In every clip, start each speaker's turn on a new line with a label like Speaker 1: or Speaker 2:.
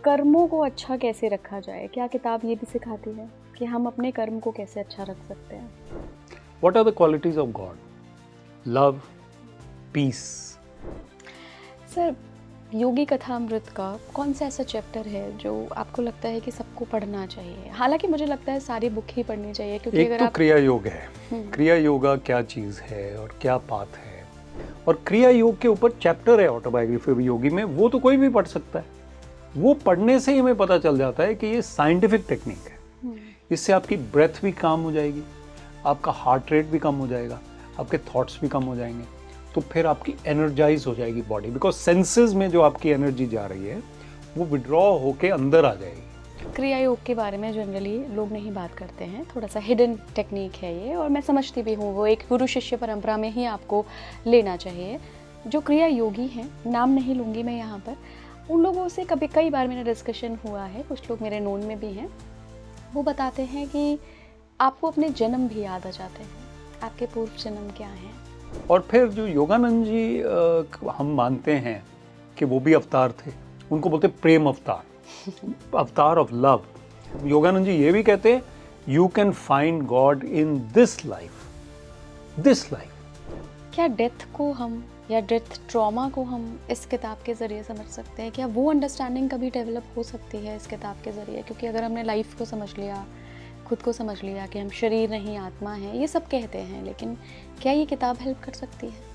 Speaker 1: कर्मों को अच्छा कैसे रखा जाए, क्या किताब ये भी सिखाती है कि हम अपने कर्म को कैसे अच्छा रख सकते हैं?
Speaker 2: What are the qualities of God? Love, peace.
Speaker 1: Sir, Yogi Kathamrit का कौन सा ऐसा चैप्टर है जो आपको लगता है कि सबको पढ़ना चाहिए? हालांकि मुझे लगता है सारी बुक ही पढ़नी चाहिए, क्योंकि
Speaker 2: एक
Speaker 1: अगर
Speaker 2: तो
Speaker 1: आप
Speaker 2: क्रिया योग है। क्रिया योगा क्या चीज़ है और क्या पाथ है, और क्रिया योग के ऊपर चैप्टर है ऑटोबायोग्राफी ऑफ योगी में, वो तो कोई भी पढ़ सकता है। वो पढ़ने से ही हमें पता चल जाता है कि ये साइंटिफिक टेक्निक है। इससे आपकी ब्रेथ भी काम हो जाएगी, आपका हार्ट रेट भी कम हो जाएगा, आपके थॉट्स भी कम हो जाएंगे, तो फिर आपकी एनर्जाइज हो जाएगी बॉडी, बिकॉज सेंसेस में जो आपकी एनर्जी जा रही है वो विड्रॉ होके अंदर आ जाएगी।
Speaker 1: क्रिया योग के बारे में जनरली लोग नहीं बात करते हैं, थोड़ा सा हिडन टेक्निक है ये, और मैं समझती भी हूँ वो एक गुरु शिष्य परंपरा में ही आपको लेना चाहिए। जो क्रिया योगी हैं, नाम नहीं लूँगी मैं यहाँ पर, उन लोगों से कई बार मेरा डिस्कशन हुआ है, कुछ लोग मेरे नोन में भी हैं, वो बताते हैं कि आपको अपने जन्म भी याद आ जाते हैं, आपके पूर्व जन्म क्या हैं।
Speaker 2: और फिर जो योगानंद जी हम मानते हैं कि वो भी अवतार थे, उनको बोलते प्रेम अवतार, अवतार ऑफ लव। योगानंद जी ये भी कहते हैं you can find God in this life, this life.
Speaker 1: क्या डेथ को हम या डेथ ट्रॉमा को हम इस किताब के ज़रिए समझ सकते हैं? क्या वो अंडरस्टैंडिंग कभी डेवलप हो सकती है इस किताब के ज़रिए? क्योंकि अगर हमने लाइफ को समझ लिया, खुद को समझ लिया कि हम शरीर नहीं आत्मा है, ये सब कहते हैं, लेकिन क्या ये किताब हेल्प कर सकती है?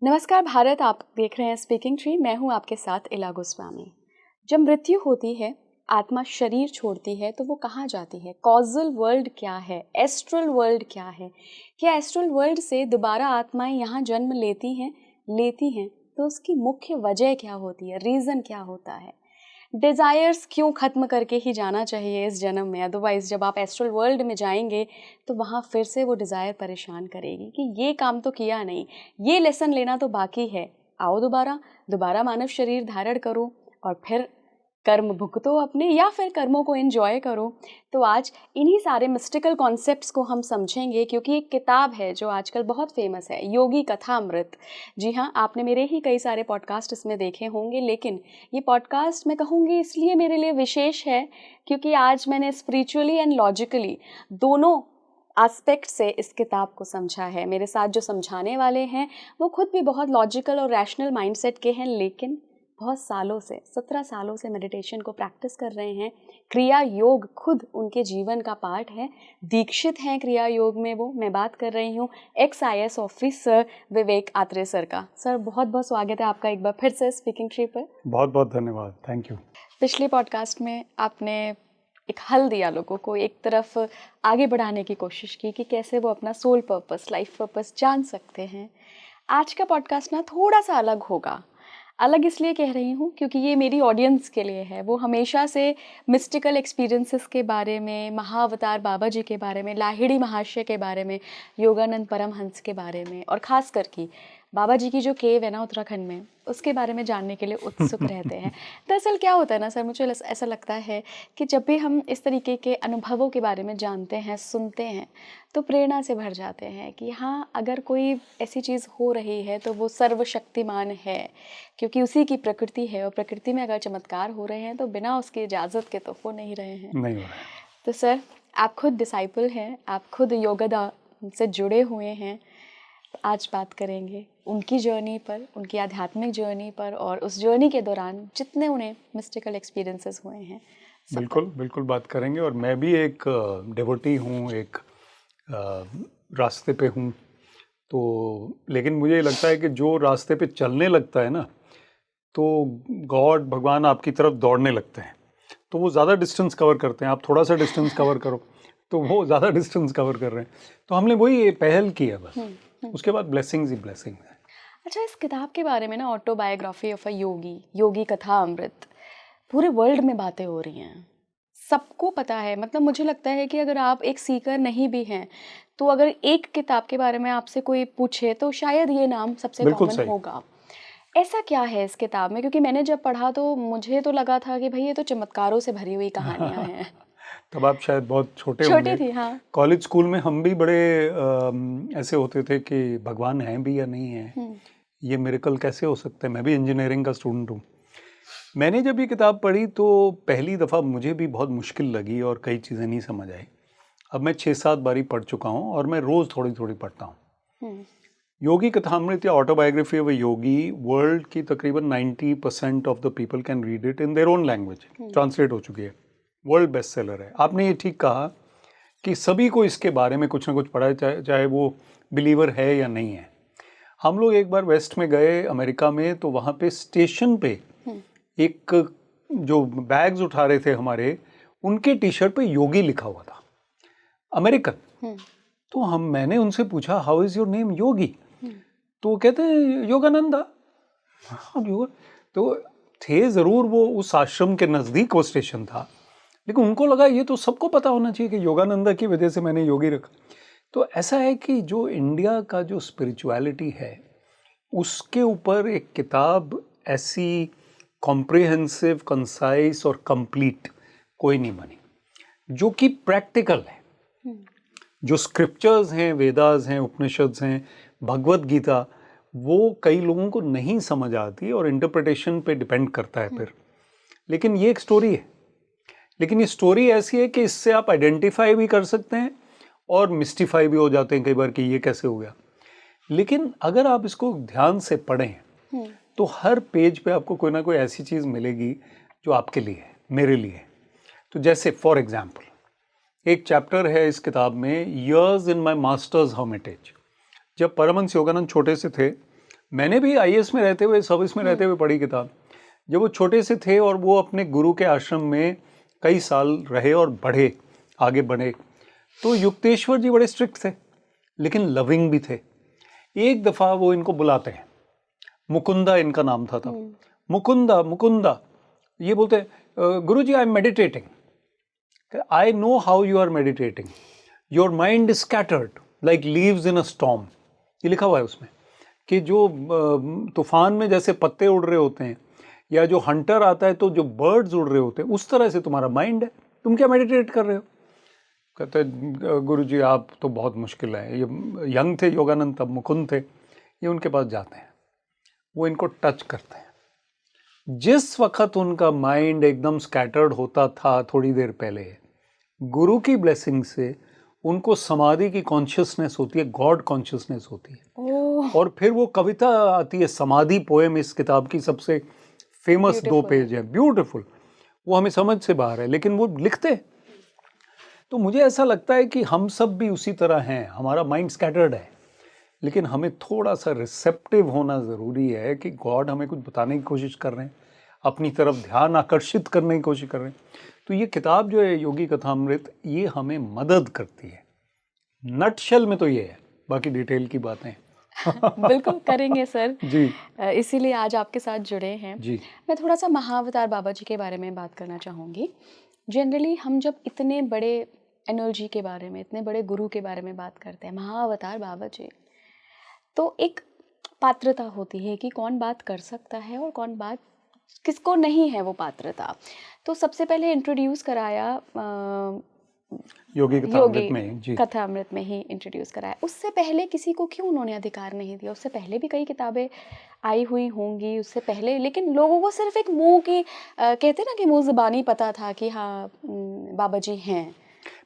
Speaker 1: नमस्कार भारत, आप देख रहे हैं स्पीकिंग ट्री। मैं हूं आपके साथ इला गोस्वामी। जब मृत्यु होती है, आत्मा शरीर छोड़ती है, तो वो कहाँ जाती है? कॉजल वर्ल्ड क्या है? एस्ट्रल वर्ल्ड क्या है? क्या एस्ट्रल वर्ल्ड से दोबारा आत्माएं यहाँ जन्म लेती हैं तो उसकी मुख्य वजह क्या होती है? रीज़न क्या होता है? डिज़ायर्स क्यों ख़त्म करके ही जाना चाहिए इस जन्म में? अदरवाइज़ जब आप एस्ट्रल वर्ल्ड में जाएंगे तो वहाँ फिर से वो डिज़ायर परेशान करेगी कि ये काम तो किया नहीं, ये लेसन लेना तो बाकी है, आओ दोबारा मानव शरीर धारण करो और फिर कर्म भुगतो अपने, या फिर कर्मों को एंजॉय करो। तो आज इन्हीं सारे मिस्टिकल कॉन्सेप्ट्स को हम समझेंगे, क्योंकि एक किताब है जो आजकल बहुत फेमस है, योगी कथामृत। जी हाँ, आपने मेरे ही कई सारे पॉडकास्ट इसमें देखे होंगे, लेकिन ये पॉडकास्ट मैं कहूँगी इसलिए मेरे लिए विशेष है क्योंकि आज मैंने स्पिरिचुअली एंड लॉजिकली दोनों एस्पेक्ट से इस किताब को समझा है। मेरे साथ जो समझाने वाले हैं वो खुद भी बहुत लॉजिकल और रैशनल माइंडसेट के हैं, लेकिन बहुत सालों से 17 सालों से मेडिटेशन को प्रैक्टिस कर रहे हैं। क्रिया योग खुद उनके जीवन का पार्ट है, दीक्षित हैं क्रिया योग में वो। मैं बात कर रही हूँ XIS ऑफिसर विवेक आत्रे सर का। सर, बहुत बहुत स्वागत है आपका एक बार फिर से स्पीकिंग ट्री पर।
Speaker 2: बहुत बहुत धन्यवाद, थैंक यू।
Speaker 1: पिछले पॉडकास्ट में आपने एक हल दिया लोगों को, एक तरफ आगे बढ़ाने की कोशिश की कि कैसे वो अपना सोल पर्पस, लाइफ पर्पस जान सकते हैं। आज का पॉडकास्ट ना थोड़ा सा अलग होगा। अलग इसलिए कह रही हूँ क्योंकि ये मेरी ऑडियंस के लिए है। वो हमेशा से मिस्टिकल एक्सपीरियंसेस के बारे में, महाअवतार बाबा जी के बारे में, लाहिड़ी महाशय के बारे में, योगानंद परमहंस के बारे में, और ख़ास करके बाबा जी की जो केव है ना उत्तराखंड में, उसके बारे में जानने के लिए उत्सुक रहते हैं। दरअसल क्या होता है ना सर, मुझे ऐसा लगता है कि जब भी हम इस तरीके के अनुभवों के बारे में जानते हैं, सुनते हैं, तो प्रेरणा से भर जाते हैं कि हाँ, अगर कोई ऐसी चीज़ हो रही है तो वो सर्वशक्तिमान है, क्योंकि उसी की प्रकृति है, और प्रकृति में अगर चमत्कार हो रहे हैं तो बिना उसकी इजाज़त के तो हो नहीं रहे हैं।
Speaker 2: नहीं हो रहा है।
Speaker 1: तो सर, आप खुद डिसाइपल हैं, आप खुद योगा से जुड़े हुए हैं। आज बात करेंगे उनकी जर्नी पर, उनकी आध्यात्मिक जर्नी पर, और उस जर्नी के दौरान जितने उन्हें मिस्टिकल एक्सपीरियंसेस हुए हैं।
Speaker 2: बिल्कुल बात करेंगे। और मैं भी एक डिवोटी हूँ, एक रास्ते पे हूँ, तो लेकिन मुझे लगता है कि जो रास्ते पे चलने लगता है ना, तो गॉड, भगवान आपकी तरफ दौड़ने लगते हैं, तो वो ज़्यादा डिस्टेंस कवर करते हैं। आप थोड़ा सा डिस्टेंस कवर करो तो वो ज़्यादा डिस्टेंस कवर कर रहे हैं। तो हमने वही पहल की है बस, उसके बाद ब्लेसिंग्स ही ब्लेसिंग है।
Speaker 1: अच्छा, इस किताब के बारे में ना, ऑटोबायोग्राफी ऑफ अ योगी, योगी कथा अमृत, पूरे वर्ल्ड में बातें हो रही हैं, सबको पता है। मतलब मुझे लगता है कि अगर आप एक सीकर नहीं भी हैं तो अगर एक किताब के बारे में आपसे कोई पूछे तो शायद ये नाम सबसे कॉमन होगा। ऐसा क्या है इस किताब में? क्योंकि मैंने जब पढ़ा तो मुझे तो लगा था कि भाई ये तो चमत्कारों से भरी हुई कहानियां हैं।
Speaker 2: तब आप शायद बहुत छोटे
Speaker 1: छोटी
Speaker 2: होंगे।
Speaker 1: थी, हाँ।
Speaker 2: कॉलेज स्कूल में हम भी बड़े ऐसे होते थे कि भगवान है भी या नहीं है, ये मिरेकल कैसे हो सकते हैं। मैं भी इंजीनियरिंग का स्टूडेंट हूँ। मैंने जब ये किताब पढ़ी तो पहली दफ़ा मुझे भी बहुत मुश्किल लगी और कई चीज़ें नहीं समझ आई। अब मैं 6-7 बारी पढ़ चुका हूँ और मैं रोज़ थोड़ी थोड़ी पढ़ता हूँ। योगी कथामृत या autobiography of a Yogi world की तकरीबन 90% of the people can read it in their own language, translate हो चुकी है, वर्ल्ड बेस्ट सेलर है। आपने ये ठीक कहा कि सभी को इसके बारे में कुछ ना कुछ पढ़ा है, चाहे वो बिलीवर है या नहीं है। हम लोग एक बार वेस्ट में गए अमेरिका में, तो वहाँ पे स्टेशन पे एक जो बैग्स उठा रहे थे हमारे, उनके टी शर्ट पे योगी लिखा हुआ था, अमेरिकन। तो मैंने उनसे पूछा हाउ इज़ योर नेम योगी? तो वो कहते हैं योगानंदा। हाँ, योगा। तो थे ज़रूर वो उस आश्रम के नज़दीक वो स्टेशन था, लेकिन उनको लगा ये तो सबको पता होना चाहिए कि योगानंदा की वजह से मैंने योगी रखा। तो ऐसा है कि जो इंडिया का जो स्पिरिचुअलिटी है, उसके ऊपर एक किताब ऐसी कॉम्प्रिहेंसिव, कंसाइज और कंप्लीट कोई नहीं बनी, जो कि प्रैक्टिकल है। जो स्क्रिप्चर्स हैं, वेदास हैं, उपनिषद्स हैं, भगवत गीता, वो कई लोगों को नहीं समझ आती और इंटरप्रिटेशन पे डिपेंड करता है फिर। लेकिन ये एक स्टोरी है, लेकिन ये स्टोरी ऐसी है कि इससे आप आइडेंटिफाई भी कर सकते हैं और मिस्टिफाई भी हो जाते हैं कई बार कि ये कैसे हो गया। लेकिन अगर आप इसको ध्यान से पढ़ें तो हर पेज पे आपको कोई ना कोई ऐसी चीज़ मिलेगी जो आपके लिए है, मेरे लिए है। तो जैसे फॉर एग्जाम्पल एक चैप्टर है इस किताब में, years in my masters Hermitage. जब परमहंस योगानंद छोटे से थे, मैंने भी आईएएस में रहते हुए, सर्विस में रहते हुए पढ़ी किताब। जब वो छोटे से थे और वो अपने गुरु के आश्रम में कई साल रहे और बढ़े, आगे बढ़े, तो युक्तेश्वर जी बड़े स्ट्रिक्ट थे लेकिन लविंग भी थे। एक दफ़ा वो इनको बुलाते हैं, मुकुंदा इनका नाम था तब। मुकुंदा मुकुंदा, ये बोलते हैं Guru ji I am meditating. I know how you are meditating. Your mind is scattered like leaves in a storm. ये लिखा हुआ है उसमें कि जो तूफान में जैसे पत्ते उड़ रहे होते हैं, या जो हंटर आता है तो जो बर्ड्स उड़ रहे होते हैं, उस तरह से तुम्हारा माइंड है। तुम क्या मेडिटेट कर रहे हो? कहते गुरु जी आप तो बहुत मुश्किल है। ये यंग थे योगानंद, तब मुकुंद थे। ये उनके पास जाते हैं, वो इनको टच करते हैं। जिस वक्त उनका माइंड एकदम स्कैटर्ड होता था थोड़ी देर पहले, गुरु की ब्लेसिंग से उनको समाधि की कॉन्शियसनेस होती है, गॉड कॉन्शियसनेस होती है। और फिर वो कविता आती है, समाधि पोएम इस किताब की सबसे फेमस 2 पेज है, ब्यूटीफुल। वो हमें समझ से बाहर है, लेकिन वो लिखते। तो मुझे ऐसा लगता है कि हम सब भी उसी तरह हैं, हमारा माइंड स्कैटर्ड है, लेकिन हमें थोड़ा सा रिसेप्टिव होना ज़रूरी है कि गॉड हमें कुछ बताने की कोशिश कर रहे हैं, अपनी तरफ ध्यान आकर्षित करने की कोशिश कर रहे हैं। तो ये किताब जो है योगी कथामृत, ये हमें मदद करती है। नटशेल में तो ये है, बाकी डिटेल की बातें
Speaker 1: बिल्कुल करेंगे सर
Speaker 2: जी।
Speaker 1: इसीलिए आज आपके साथ जुड़े हैं
Speaker 2: जी।
Speaker 1: मैं थोड़ा सा महाअवतार बाबा जी के बारे में बात करना चाहूँगी। जनरली हम जब इतने बड़े एनर्जी के बारे में, इतने बड़े गुरु के बारे में बात करते हैं, महाअवतार बाबा जी, तो एक पात्रता होती है कि कौन बात कर सकता है और कौन बात, किसको नहीं है वो पात्रता। तो सबसे पहले इंट्रोड्यूस कराया
Speaker 2: योगी कथामृत में, जी,
Speaker 1: कथामृत में ही इंट्रोड्यूस कराया। उससे पहले किसी को क्यों उन्होंने अधिकार नहीं दिया? उससे पहले भी कई किताबें आई हुई होंगी उससे पहले, लेकिन लोगों को सिर्फ एक मुंह की कहते ना कि मुंह ज़बानी पता था कि हाँ बाबा जी हैं।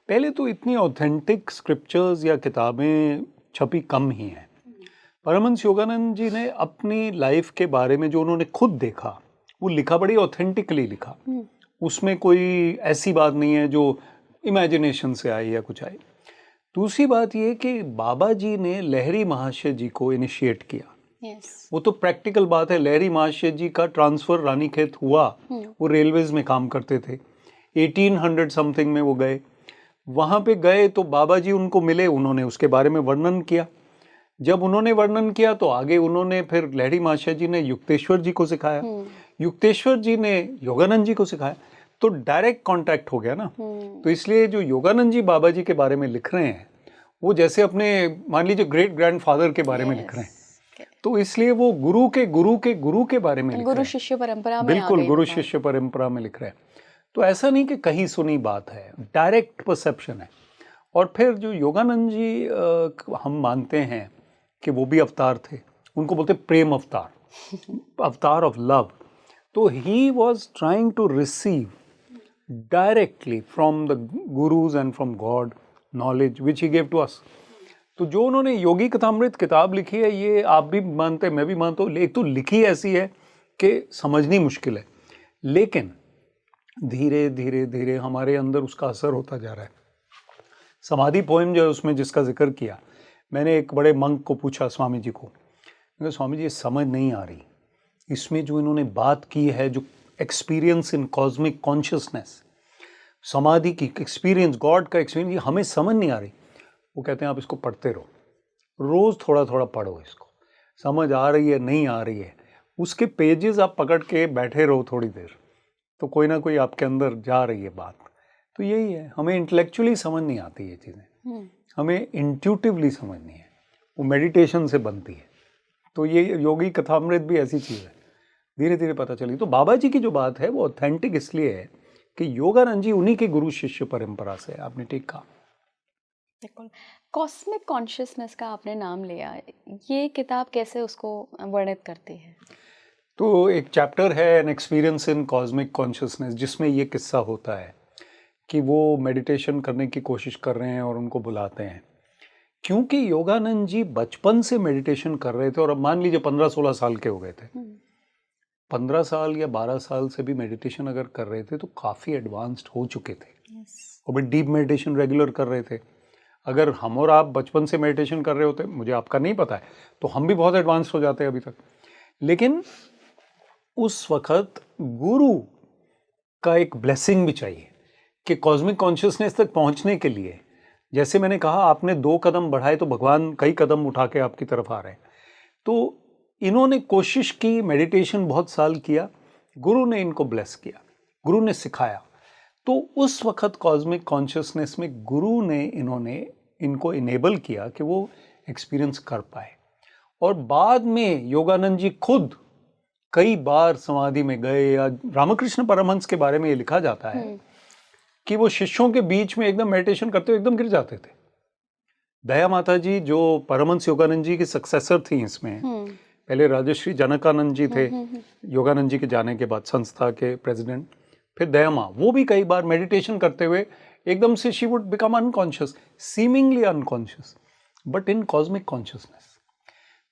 Speaker 2: पहले तो इतनी ऑथेंटिक स्क्रिप्चर्स या किताबें छपी कम ही हैं। परमहंस योगानंद जी ने अपनी लाइफ के बारे में जो उन्होंने खुद देखा, वो लिखा, बड़ी ऑथेंटिकली लिखा। उसमें कोई ऐसी बात नहीं है जो इमेजिनेशन से आई या कुछ आई। दूसरी बात ये कि बाबा जी ने लहरी महाशय जी को इनिशिएट किया। वो तो प्रैक्टिकल बात है। लहरी महाशय जी का ट्रांसफ़र रानीखेत हुआ, वो रेलवेज में काम करते थे। 1800 समथिंग में वो गए, वहाँ पे गए तो बाबा जी उनको मिले, उन्होंने उसके बारे में वर्णन किया। जब उन्होंने वर्णन किया तो आगे उन्होंने फिर लहरी महाशय जी ने युक्तेश्वर जी को सिखाया, युक्तेश्वर जी ने योगानंद जी को सिखाया, तो डायरेक्ट कांटेक्ट हो गया ना। तो इसलिए जो योगानंद जी बाबा जी के बारे में लिख रहे हैं, वो जैसे अपने मान लीजिए ग्रेट ग्रैंडफादर के बारे में लिख रहे हैं। तो इसलिए वो गुरु के गुरु के गुरु के बारे में लिख रहे
Speaker 1: गुरु
Speaker 2: हैं।
Speaker 1: शिष्य परंपरा में
Speaker 2: बिल्कुल,
Speaker 1: आ गई
Speaker 2: गुरु
Speaker 1: बात।
Speaker 2: शिष्य परंपरा में लिख रहे हैं। तो ऐसा नहीं कि कहीं सुनी बात है, डायरेक्ट परसेप्शन है। और फिर जो योगानंद जी हम मानते हैं कि वो भी अवतार थे, उनको बोलते प्रेम अवतार, अवतार ऑफ लव। तो he was trying to receive directly from the gurus and from God knowledge which he gave to us. तो जो उन्होंने योगी कथामृत किताब लिखी है, ये आप भी मानते हैं, मैं भी मानता हूँ, एक तो लिखी ऐसी है कि समझनी मुश्किल है, लेकिन धीरे धीरे धीरे हमारे अंदर उसका असर होता जा रहा है। समाधि पोएम जो है उसमें जिसका जिक्र किया, मैंने एक बड़े मंक को पूछा, स्वामी जी को, मैंने स्वामी जी ये समझ नहीं आ रही, इसमें जो इन्होंने बात की है, जो एक्सपीरियंस इन कॉस्मिक कॉन्शियसनेस, समाधि की एक्सपीरियंस, गॉड का एक्सपीरियंस, ये हमें समझ नहीं आ रही। वो कहते हैं आप इसको पढ़ते रहो, रोज़ थोड़ा थोड़ा पढ़ो, इसको समझ आ रही है नहीं आ रही है, उसके पेजेस आप पकड़ के बैठे रहो थोड़ी देर, तो कोई ना कोई आपके अंदर जा रही है बात। तो यही है, हमें इंटेलेक्चुअली समझ नहीं आती ये चीज़ें, हमें इंट्यूटिवली समझनी है, वो मेडिटेशन से बनती है। तो ये योगी कथामृत भी ऐसी चीज़ है, धीरे धीरे पता चली। तो बाबा जी की जो बात है वो ऑथेंटिक इसलिए है कि योगानंद जी उन्हीं के गुरु शिष्य परंपरा से, आपने ठीक कहा।
Speaker 1: बिल्कुल। कॉस्मिक कॉन्शियसनेस का आपने नाम लिया, ये किताब कैसे उसको वर्णित करती है?
Speaker 2: तो एक चैप्टर है an experience in cosmic consciousness, जिसमें ये किस्सा होता है कि वो मेडिटेशन करने की कोशिश कर रहे हैं और उनको बुलाते हैं, क्योंकि योगानंद जी बचपन से मेडिटेशन कर रहे थे और अब मान लीजिए 15-16 साल के हो गए थे। 15 साल या 12 साल से भी मेडिटेशन अगर कर रहे थे तो काफ़ी एडवांस्ड हो चुके थे, और भी डीप मेडिटेशन रेगुलर कर रहे थे। अगर हम और आप बचपन से मेडिटेशन कर रहे होते, मुझे आपका नहीं पता है, तो हम भी बहुत एडवांस हो जाते हैं अभी तक। लेकिन उस वक्त गुरु का एक ब्लेसिंग भी चाहिए कि कॉस्मिक कॉन्शियसनेस तक पहुंचने के लिए, जैसे मैंने कहा, आपने 2 कदम बढ़ाए तो भगवान कई कदम उठा के आपकी तरफ आ रहे हैं। तो इन्होंने कोशिश की, मेडिटेशन बहुत साल किया, गुरु ने इनको ब्लेस किया, गुरु ने सिखाया। तो उस वक्त कॉस्मिक कॉन्शियसनेस में गुरु ने इनको इनेबल किया कि वो एक्सपीरियंस कर पाए। और बाद में योगानंद जी खुद कई बार समाधि में गए, या रामकृष्ण परमहंस के बारे में ये लिखा जाता है कि वो शिष्यों के बीच में एकदम मेडिटेशन करते हुए एकदम गिर जाते थे। दया माता जी जो परमहंस योगानंद जी की सक्सेसर थी इसमें, पहले राजश्री जनकानंद जी थे योगानंद जी के जाने के बाद, संस्था के प्रेसिडेंट, फिर दया माँ, वो भी कई बार मेडिटेशन करते हुए एकदम से she would become unconscious, seemingly unconscious, but in cosmic consciousness.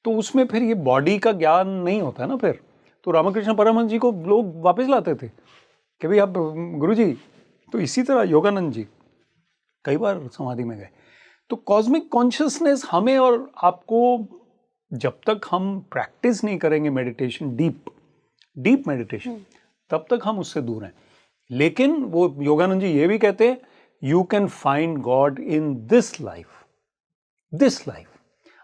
Speaker 2: तो उसमें फिर ये बॉडी का ज्ञान नहीं होता है ना फिर, तो रामकृष्ण परमहंस जी को लोग वापस लाते थे कि भाई आप गुरुजी। तो इसी तरह योगानंद जी कई बार समाधि में गए। तो कॉस्मिक कॉन्शियसनेस हमें और आपको, जब तक हम प्रैक्टिस नहीं करेंगे मेडिटेशन, डीप मेडिटेशन, तब तक हम उससे दूर हैं। लेकिन वो योगानंद जी ये भी कहते हैं, you can find God in this life.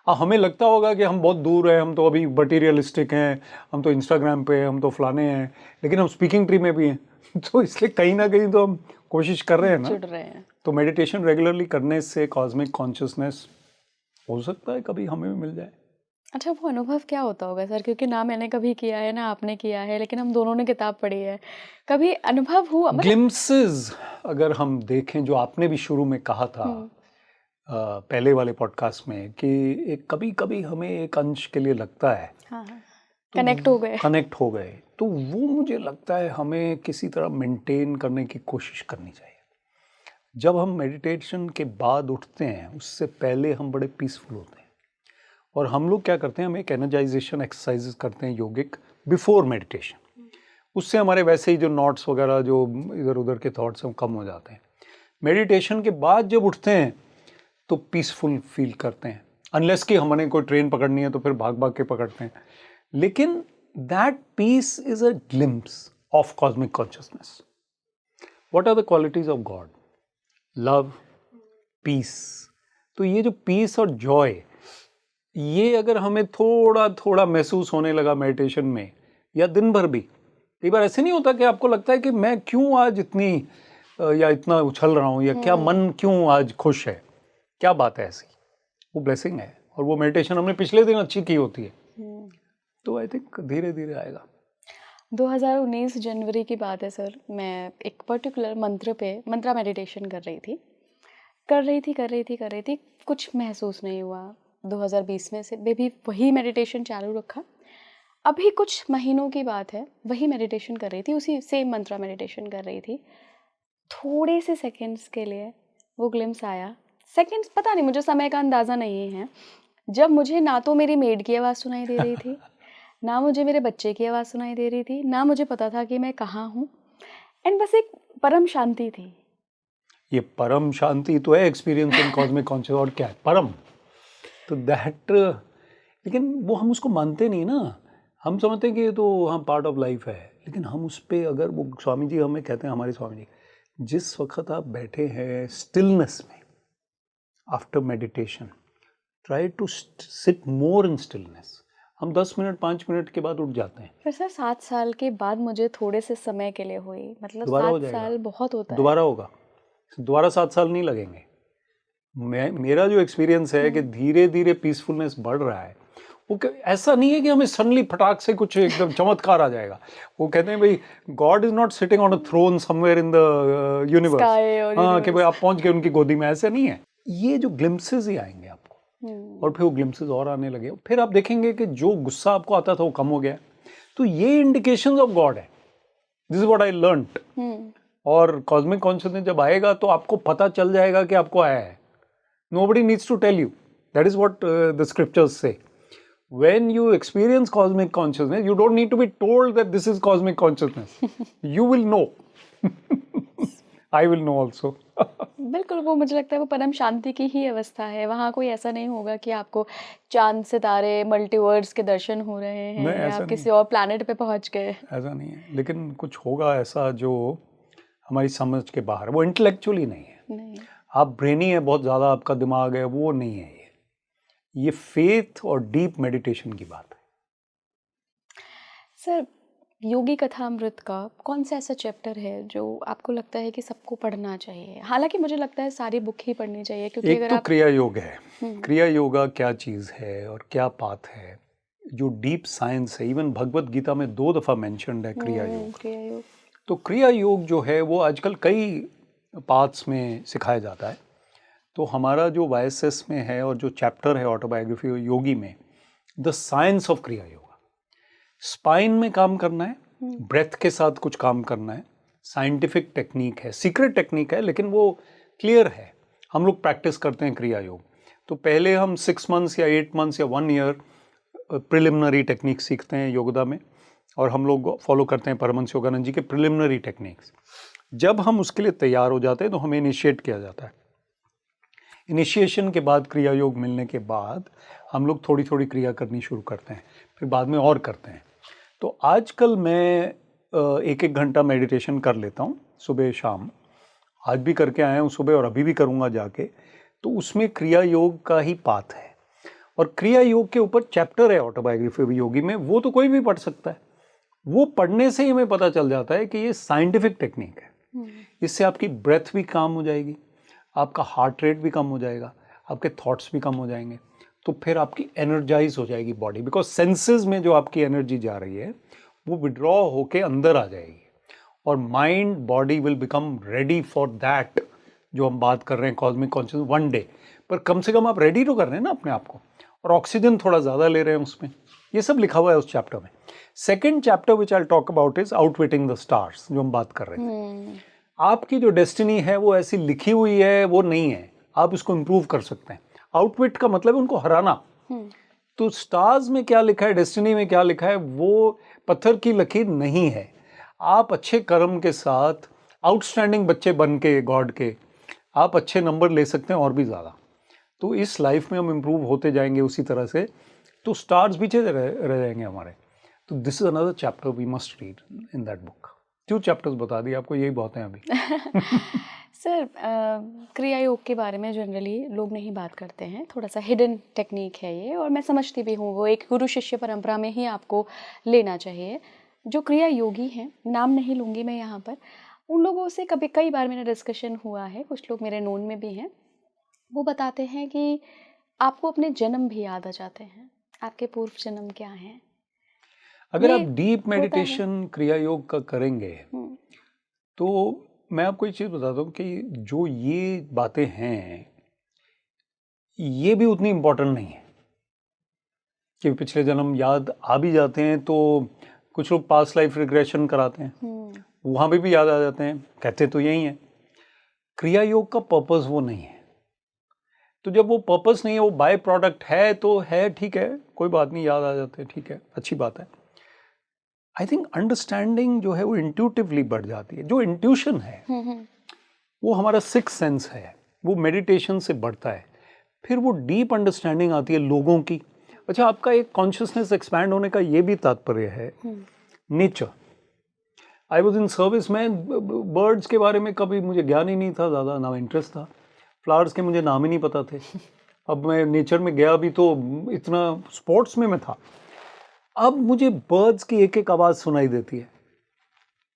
Speaker 2: हमें लगता होगा कि हम बहुत दूर हैं, हम तो अभी मटीरियलिस्टिक हैं, हम तो इंस्टाग्राम पे, हम तो फलाने हैं, लेकिन हम स्पीकिंग ट्री में भी हैं। तो इसलिए कहीं ना कहीं तो हम कोशिश कर रहे हैं ना,
Speaker 1: जुड़ रहे हैं।
Speaker 2: तो मेडिटेशन रेगुलरली करने से कॉस्मिक कॉन्शियसनेस हो सकता है कभी हमें भी मिल जाए।
Speaker 1: अच्छा, वो अनुभव क्या होता होगा सर? क्योंकि ना मैंने कभी किया है ना आपने किया है, लेकिन हम दोनों ने किताब पढ़ी है, कभी अनुभव हुआ?
Speaker 2: ग्लिम्पसेस अगर हम देखें, जो आपने भी शुरू में कहा था पहले वाले पॉडकास्ट में, कि एक कभी कभी हमें एक अंश के लिए लगता है
Speaker 1: कनेक्ट हो गए,
Speaker 2: तो वो मुझे लगता है हमें किसी तरह मेंटेन करने की कोशिश करनी चाहिए। जब हम मेडिटेशन के बाद उठते हैं, उससे पहले हम बड़े पीसफुल होते हैं, और हम लोग क्या करते हैं, हम एक एनर्जाइजेशन एक्सरसाइजेस करते हैं योगिक बिफोर मेडिटेशन। उससे हमारे वैसे ही जो नॉट्स वगैरह, जो इधर उधर के थॉट्स हैं, कम हो जाते हैं। मेडिटेशन के बाद जब उठते हैं तो पीसफुल फील करते हैं, अनलेस कि हमने कोई ट्रेन पकड़नी है तो फिर भाग भाग के पकड़ते हैं। लेकिन that peace is a glimpse of cosmic consciousness. What are the qualities of God? Love, peace. तो ये जो पीस और जॉय, ये अगर हमें थोड़ा थोड़ा महसूस होने लगा मेडिटेशन में, या दिन भर भी, कई बार ऐसे नहीं होता कि आपको लगता है कि मैं क्यों आज इतनी या इतना उछल रहा हूँ, या क्या मन क्यों आज खुश है, क्या बात है ऐसी? वो ब्लेसिंग है, और वो मेडिटेशन हमने पिछले दिन अच्छी की होती है, तो आई थिंक धीरे धीरे आएगा।
Speaker 1: 2019 जनवरी की बात है सर, मैं एक पर्टिकुलर मंत्रा मेडिटेशन कर रही थी, कुछ महसूस नहीं हुआ। 2020 में से भी वही मेडिटेशन चालू रखा। अभी कुछ महीनों की बात है, वही मेडिटेशन कर रही थी, उसी सेम मंत्रा मेडिटेशन कर रही थी। थोड़े से सेकंड्स के लिए वो ग्लिम्स आया, सेकंड्स पता नहीं, मुझे समय का अंदाज़ा नहीं है, जब मुझे ना तो मेरी मेड की आवाज़ सुनाई दे रही थी, ना मुझे मेरे बच्चे की आवाज़ सुनाई दे रही थी, ना मुझे पता था कि मैं कहाँ हूँ, एंड बस एक परम शांति थी।
Speaker 2: ये परम शांति तो है एक्सपीरियंस इन कॉस्मिक कॉन्शियस, और क्या है परम, तो दैट, लेकिन वो हम उसको मानते नहीं ना, हम समझते हैं कि ये तो हाँ पार्ट ऑफ लाइफ है, लेकिन हम उस पर अगर, वो स्वामी जी हमें कहते हैं, हमारे स्वामी जी, जिस वक्त आप बैठे हैं स्टिलनेस में after meditation, try to sit more in stillness. हम 10 मिनट 5 मिनट के बाद उठ जाते हैं।
Speaker 1: फिर सर 7 साल के बाद मुझे थोड़े से समय के लिए हुई, मतलब
Speaker 2: दोबारा हो
Speaker 1: 7
Speaker 2: जाएगा,
Speaker 1: साल बहुत होता है।
Speaker 2: दोबारा होगा, दोबारा 7 साल नहीं लगेंगे। मेरा जो एक्सपीरियंस है कि धीरे धीरे पीसफुलनेस बढ़ रहा है। वो ऐसा नहीं है कि हमें सडनली फटाक से कुछ एकदम चमत्कार आ जाएगा। वो कहते हैं भाई God is not sitting on a throne somewhere in the universe, हाँ कि भाई आप पहुंच गए उनकी गोदी में, ऐसा नहीं है। ये जो ग्लिम्पसेस ही आएंगे आपको, और फिर वो ग्लिम्पसेस और आने लगे, फिर आप देखेंगे कि जो गुस्सा आपको आता था वो कम हो गया। तो ये इंडिकेशंस ऑफ गॉड है, this is what I learned. और कॉस्मिक कॉन्शियसनेस जब आएगा तो आपको पता चल जाएगा कि आपको आया है। Nobody needs to tell you. That is what the scriptures say. When you experience cosmic consciousness, you don't need to be told that this is cosmic consciousness. You will know. I will know also.
Speaker 1: बिल्कुल, वो मुझे लगता है वो परम शांति की ही अवस्था है। वहाँ कोई ऐसा नहीं होगा कि आपको चांद सितारे मल्टीवर्स के दर्शन हो रहे हैं या आप किसी और प्लैनेट पे पहुँच गए।
Speaker 2: ऐसा नहीं है, लेकिन कुछ होगा ऐसा जो हमारी समझ के बाहर, वो इंटेलेक्चुअली नहीं है।
Speaker 1: नहीं,
Speaker 2: आप ब्रेनी है, बहुत ज़्यादा आपका दिमाग है, वो नहीं है। ये फेथ और डीप मेडिटेशन की बात है।
Speaker 1: सर योगी कथामृत का कौन सा ऐसा चैप्टर है जो आपको लगता है कि सबको पढ़ना चाहिए? हालांकि मुझे लगता है सारी बुक ही पढ़नी चाहिए, क्योंकि
Speaker 2: एक
Speaker 1: अगर
Speaker 2: तो
Speaker 1: आप
Speaker 2: क्रिया योग है, क्रिया योगा क्या चीज़ है और क्या पाथ है, जो डीप साइंस है। इवन भगवत गीता में 2 दफ़ा मेंशन्ड है क्रिया योग। तो क्रिया योग जो है वो आजकल कई पाथ्स में सिखाया जाता है। तो हमारा जो YSS में है और जो चैप्टर है ऑटोबायोग्राफी योगी में, द साइंस ऑफ क्रिया योगा, स्पाइन में काम करना है, ब्रेथ के साथ कुछ काम करना है, साइंटिफिक टेक्निक है, सीक्रेट टेक्निक है, लेकिन वो क्लियर है। हम लोग प्रैक्टिस करते हैं क्रिया योग। तो पहले हम 6 मंथ्स या 8 मंथ्स या 1 ईयर प्रिलिमिनरी टेक्निक सीखते हैं योगदा में, और हम लोग फॉलो करते हैं परमहंस योगानंद जी के प्रिलिमिनरी टेक्निक्स। जब हम उसके लिए तैयार हो जाते हैं तो हमें इनिशिएट किया जाता है। इनिशिएशन के बाद, क्रिया योग मिलने के बाद हम लोग थोड़ी थोड़ी क्रिया करनी शुरू करते हैं, फिर बाद में और करते हैं। तो आजकल मैं 1-1 घंटा मेडिटेशन कर लेता हूँ सुबह शाम। आज भी करके आया हूँ सुबह और अभी भी करूँगा जाके। तो उसमें क्रिया योग का ही पाथ है, और क्रिया योग के ऊपर चैप्टर है ऑटोबायोग्राफी योगी में, वो तो कोई भी पढ़ सकता है। वो पढ़ने से ही हमें पता चल जाता है कि ये साइंटिफिक टेक्निक है। इससे आपकी ब्रेथ भी काम हो जाएगी, आपका हार्ट रेट भी कम हो जाएगा, आपके थॉट्स भी कम हो जाएंगे, तो फिर आपकी एनर्जाइज हो जाएगी बॉडी, बिकॉज सेंसेस में जो आपकी एनर्जी जा रही है वो विड्रॉ होके अंदर आ जाएगी, और mind body will become ready for that जो हम बात कर रहे हैं कॉस्मिक कॉन्शियसनेस वन डे। पर कम से कम आप रेडी तो कर रहे हैं ना अपने आप को, और ऑक्सीजन थोड़ा ज़्यादा ले रहे हैं उसमें। ये सब लिखा हुआ है उस चैप्टर में। Second chapter which I talk about is outwitting the stars, जो हम बात कर रहे थे। आपकी जो डेस्टिनी है वो ऐसी लिखी हुई है, वो नहीं है, आप इसको इम्प्रूव कर सकते हैं। आउटविट का मतलब है उनको हराना। तो स्टार्स में क्या लिखा है, डेस्टिनी में क्या लिखा है, वो पत्थर की लकीर नहीं है। आप अच्छे कर्म के साथ आउटस्टैंडिंग बच्चे बन के गॉड के आप अच्छे नंबर ले सकते हैं, और भी ज़्यादा। तो इस लाइफ में हम इम्प्रूव होते जाएंगे उसी तरह से, तो स्टार्स पीछे रह जाएंगे हमारे। तो this is another chapter we must read in that book. 2 chapters बता दिए आपको, यही बहुत हैं अभी।
Speaker 1: सर क्रिया योग के बारे में जनरली लोग नहीं बात करते हैं, थोड़ा सा हिडन टेक्निक है ये, और मैं समझती भी हूँ वो एक गुरु शिष्य परंपरा में ही आपको लेना चाहिए। जो क्रिया योगी हैं, नाम नहीं लूँगी मैं यहाँ पर, उन लोगों से कई बार मेरा डिस्कशन हुआ है, कुछ लोग मेरे नोन में भी हैं, वो बताते हैं कि आपको अपने जन्म भी याद आ जाते हैं, आपके पूर्व जन्म क्या हैं?
Speaker 2: अगर
Speaker 1: ये
Speaker 2: आप डीप
Speaker 1: होता है।
Speaker 2: मेडिटेशन क्रिया योग का करेंगे
Speaker 1: हम्म,
Speaker 2: तो मैं आपको एक चीज़ बताता हूँ कि जो ये बातें हैं ये भी उतनी इम्पोर्टेंट नहीं है कि पिछले जन्म याद आ भी जाते हैं तो कुछ लोग पास्ट लाइफ रिग्रेशन कराते हैं, वहाँ भी याद आ जाते हैं, कहते तो यही है। क्रिया योग का पर्पस वो नहीं है। तो जब वो पर्पस नहीं है, वो बाय प्रोडक्ट है तो है, ठीक है, कोई बात नहीं, याद आ जाते हैं, ठीक है, अच्छी बात है। आई थिंक अंडरस्टैंडिंग जो है वो इंट्यूटिवली बढ़ जाती है। जो इंट्यूशन है वो हमारा सिक्स सेंस है, वो मेडिटेशन से बढ़ता है। फिर वो डीप अंडरस्टैंडिंग आती है लोगों की। अच्छा, आपका एक कॉन्शियसनेस एक्सपैंड होने का ये भी तात्पर्य है nature. I was in service में, बर्ड्स के बारे में कभी मुझे ज्ञान ही नहीं था ज़्यादा, ना इंटरेस्ट था। फ्लावर्स के मुझे नाम ही नहीं पता थे। अब मैं नेचर में गया भी तो इतना स्पोर्ट्स में मैं था। अब मुझे बर्ड्स की एक एक आवाज़ सुनाई देती है,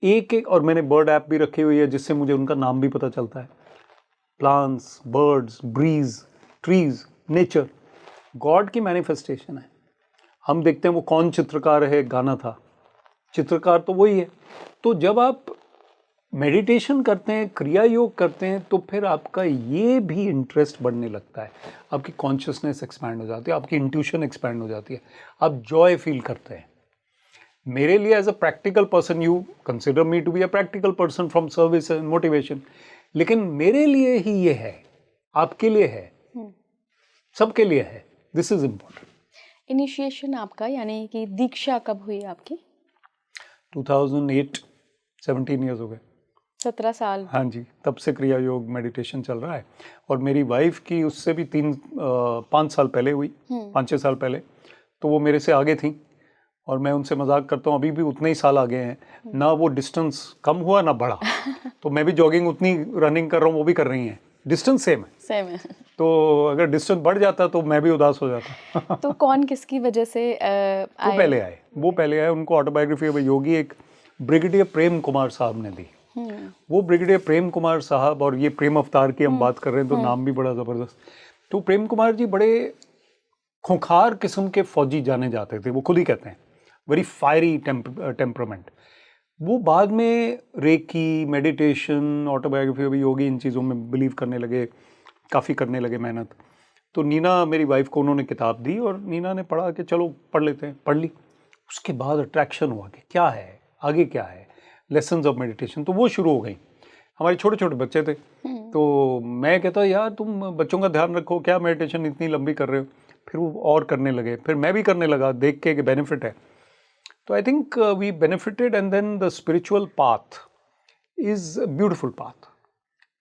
Speaker 2: एक एक, और मैंने बर्ड ऐप भी रखी हुई है जिससे मुझे उनका नाम भी पता चलता है। Plants, birds, breeze, trees, nature God की मैनिफेस्टेशन है। हम देखते हैं वो कौन चित्रकार है, गाना था, चित्रकार तो वही है। तो जब आप मेडिटेशन करते हैं, क्रिया योग करते हैं, तो फिर आपका ये भी इंटरेस्ट बढ़ने लगता है, आपकी कॉन्शियसनेस एक्सपैंड हो जाती है, आपकी इंट्यूशन एक्सपैंड हो जाती है, आप जॉय फील करते हैं। मेरे लिए as a practical person, you consider me to be a practical person from service and motivation, लेकिन मेरे लिए ही ये है, आपके लिए है, सबके लिए है। This is important.
Speaker 1: इनिशिएशन आपका यानी कि दीक्षा कब हुई आपकी?
Speaker 2: 2008, 17 ईयर्स हो गए।
Speaker 1: 17 साल।
Speaker 2: हाँ जी, तब से क्रिया योग मेडिटेशन चल रहा है। और मेरी वाइफ की उससे भी 5 साल पहले हुई, 5-6 साल पहले, तो वो मेरे से आगे थी। और मैं उनसे मजाक करता हूँ, अभी भी उतने ही साल आगे हैं, ना वो डिस्टेंस कम हुआ ना बढ़ा। तो मैं भी जॉगिंग उतनी रनिंग कर रहा हूँ, वो भी कर रही हैं, डिस्टेंस सेम है।
Speaker 1: सेम है।
Speaker 2: तो अगर डिस्टेंस बढ़ जाता तो मैं भी उदास हो जाता।
Speaker 1: तो कौन किसकी वजह से
Speaker 2: वो
Speaker 1: आए?
Speaker 2: पहले आए। उनको ऑटोबायोग्राफी ऑफ योगी एक ब्रिगेडियर प्रेम कुमार साहब ने दी। वो ब्रिगेडियर प्रेम कुमार साहब, और ये प्रेम अवतार की हम बात कर रहे हैं तो नाम भी बड़ा ज़बरदस्त। तो प्रेम कुमार जी बड़े खूंखार किस्म के फौजी जाने जाते थे, वो खुद ही कहते हैं, वेरी फायरी टेम्परामेंट। वो बाद में रेकी, मेडिटेशन, ऑटोबायोग्राफी ऑफ योगी, इन चीज़ों में बिलीव करने लगे, काफ़ी करने लगे मेहनत। तो नीना मेरी वाइफ को उन्होंने किताब दी और नीना ने पढ़ा कि चलो पढ़ लेते हैं, पढ़ ली। उसके बाद अट्रैक्शन हुआ कि क्या है आगे, क्या है लेसन्स ऑफ मेडिटेशन, तो वो शुरू हो गई। हमारे छोटे छोटे बच्चे थे, तो मैं कहता यार तुम बच्चों का ध्यान रखो, क्या मेडिटेशन इतनी लंबी कर रहे हो। फिर वो और करने लगे, फिर मैं भी करने लगा, देख के कि बेनिफिट है। तो I think we benefited, and then the spiritual path is beautiful path.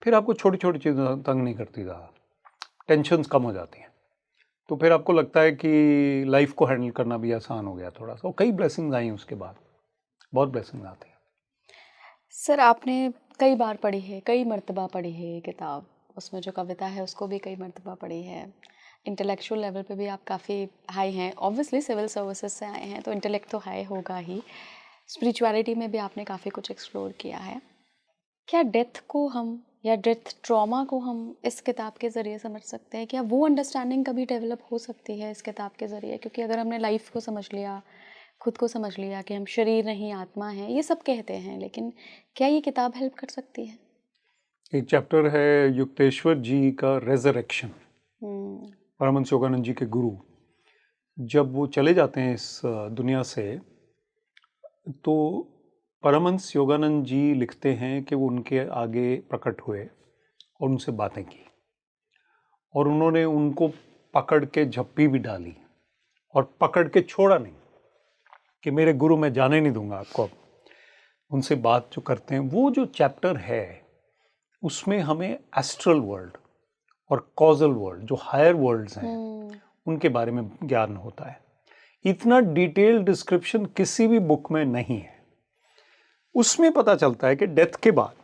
Speaker 2: फिर आपको छोटी छोटी चीज़ें तंग नहीं करती ज़्यादा, टेंशन्स कम हो जाती हैं। तो फिर आपको लगता है कि लाइफ को हैंडल करना भी आसान हो गया थोड़ा सा। और कई ब्लेसिंग्स आई उसके बाद, बहुत ब्लेसिंग्स आती हैं।
Speaker 1: सर आपने कई बार पढ़ी है, कई मर्तबा पढ़ी है ये किताब, उसमें जो कविता है उसको भी कई मर्तबा पढ़ी है। इंटेलेक्चुअल लेवल पे भी आप काफ़ी हाई हैं, ऑब्वियसली सिविल सर्विसेज से आए हैं तो इंटेलेक्ट तो हाई होगा ही। स्पिरिचुअलिटी में भी आपने काफ़ी कुछ एक्सप्लोर किया है। क्या डेथ को हम, या डेथ ट्रॉमा को हम इस किताब के ज़रिए समझ सकते हैं? क्या वो अंडरस्टैंडिंग कभी डेवलप हो सकती है इस किताब के ज़रिए? क्योंकि अगर हमने लाइफ को समझ लिया, खुद को समझ लिया कि हम शरीर नहीं आत्मा हैं, ये सब कहते हैं, लेकिन क्या ये किताब हेल्प कर सकती है?
Speaker 2: एक चैप्टर है युक्तेश्वर जी का, रेजरेक्शन। परमहंस योगानंद जी के गुरु जब वो चले जाते हैं इस दुनिया से, तो परमहंस योगानंद जी लिखते हैं कि वो उनके आगे प्रकट हुए और उनसे बातें की, और उन्होंने उनको पकड़ के झप्पी भी डाली और पकड़ के छोड़ा नहीं कि मेरे गुरु मैं जाने नहीं दूंगा आपको। अब उनसे बात जो करते हैं, वो जो चैप्टर है उसमें हमें एस्ट्रल वर्ल्ड और कॉजल वर्ल्ड, जो हायर वर्ल्ड्स हैं, उनके बारे में ज्ञान होता है। इतना डिटेल्ड डिस्क्रिप्शन किसी भी बुक में नहीं है। उसमें पता चलता है कि डेथ के बाद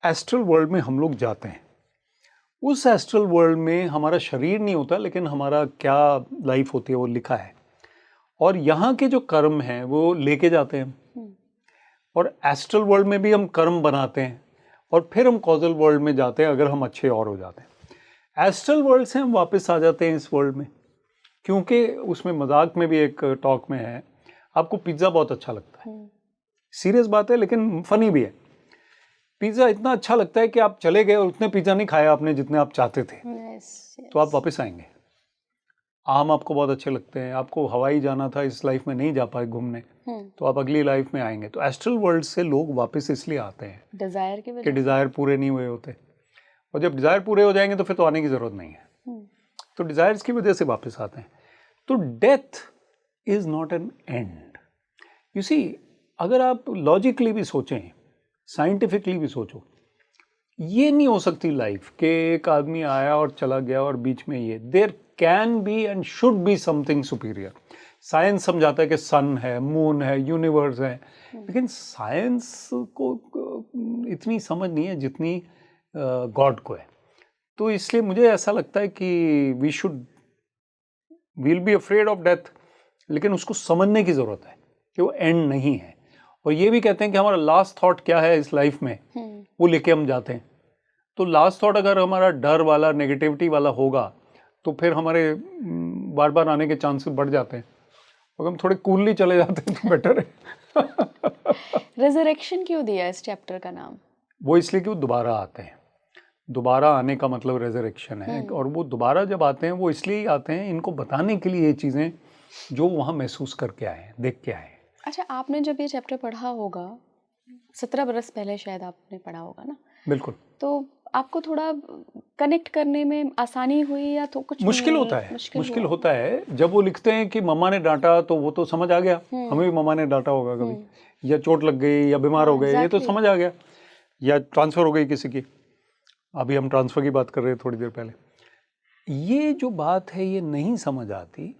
Speaker 2: एस्ट्रल वर्ल्ड में हम लोग जाते हैं। उस एस्ट्रल वर्ल्ड में हमारा शरीर नहीं होता, लेकिन हमारा क्या लाइफ होती है वो लिखा है, और यहाँ के जो कर्म हैं वो लेके जाते हैं, और एस्ट्रल वर्ल्ड में भी हम कर्म बनाते हैं, और फिर हम कॉजल वर्ल्ड में जाते हैं अगर हम अच्छे और हो जाते हैं। एस्ट्रल वर्ल्ड से हम वापस आ जाते हैं इस वर्ल्ड में, क्योंकि उसमें मजाक में भी एक टॉक में है, आपको पिज्ज़ा बहुत अच्छा लगता है, सीरियस बात है लेकिन फनी भी है। पिज़्ज़ा इतना अच्छा लगता है कि आप चले गए और उतने पिज़्ज़ा नहीं खाया आपने जितने आप चाहते थे, तो आप वापस आएंगे। आम आपको बहुत अच्छे लगते हैं, आपको हवाई जाना था, इस लाइफ में नहीं जा पाए घूमने, तो आप अगली लाइफ में आएंगे। तो एस्ट्रल वर्ल्ड से लोग वापस इसलिए आते हैं
Speaker 1: डिजायर की वजह
Speaker 2: कि डिज़ायर पूरे नहीं हुए होते, और जब डिज़ायर पूरे हो जाएंगे तो फिर तो आने की ज़रूरत नहीं है। तो डिज़ायर्स की वजह से वापस आते हैं। तो death is not an end. You see, अगर आप लॉजिकली भी सोचें, साइंटिफिकली भी सोचो, ये नहीं हो सकती लाइफ कि एक आदमी आया और चला गया और बीच में ये, there can be and should be something superior. Science समझाता है कि सन है, मून है, यूनिवर्स है, लेकिन साइंस को इतनी समझ नहीं है जितनी गॉड को है। तो इसलिए मुझे ऐसा लगता है कि we'll be afraid of death, लेकिन उसको समझने की ज़रूरत है कि वो एंड नहीं है। और ये भी कहते हैं कि हमारा लास्ट थॉट क्या है इस लाइफ में, वो लेके हम जाते हैं। तो लास्ट थॉट अगर हमारा डर वाला, नेगेटिविटी वाला होगा, तो फिर हमारे बार बार आने के चांसेस बढ़ जाते हैं। अगर हम थोड़े कूलली चले जाते हैं तो बेटर है।
Speaker 1: रिजरेक्शन क्यों दिया इस चैप्टर का नाम?
Speaker 2: वो इसलिए कि वो दोबारा आते हैं। दोबारा आने का मतलब रेजरेक्शन है। और वो दोबारा जब आते हैं वो इसलिए ही आते हैं, इनको बताने के लिए ये चीज़ें जो वहाँ महसूस करके आए हैं, देख के आए हैं।
Speaker 1: अच्छा, आपने जब ये चैप्टर पढ़ा होगा, 17 बरस पहले शायद आपने पढ़ा होगा ना?
Speaker 2: बिल्कुल।
Speaker 1: तो आपको थोड़ा कनेक्ट करने में आसानी हुई या तो कुछ
Speaker 2: मुश्किल होता है? मुश्किल होता है। जब वो लिखते हैं कि मम्मा ने डांटा, तो वो तो समझ आ गया, हमें भी मम्मा ने डांटा होगा कभी, या चोट लग गई या बीमार हो गए, ये तो समझ आ गया, या ट्रांसफ़र हो गई किसी की। अभी हम ट्रांसफ़र की बात कर रहे हैं थोड़ी देर पहले। ये जो बात है ये नहीं समझ आती,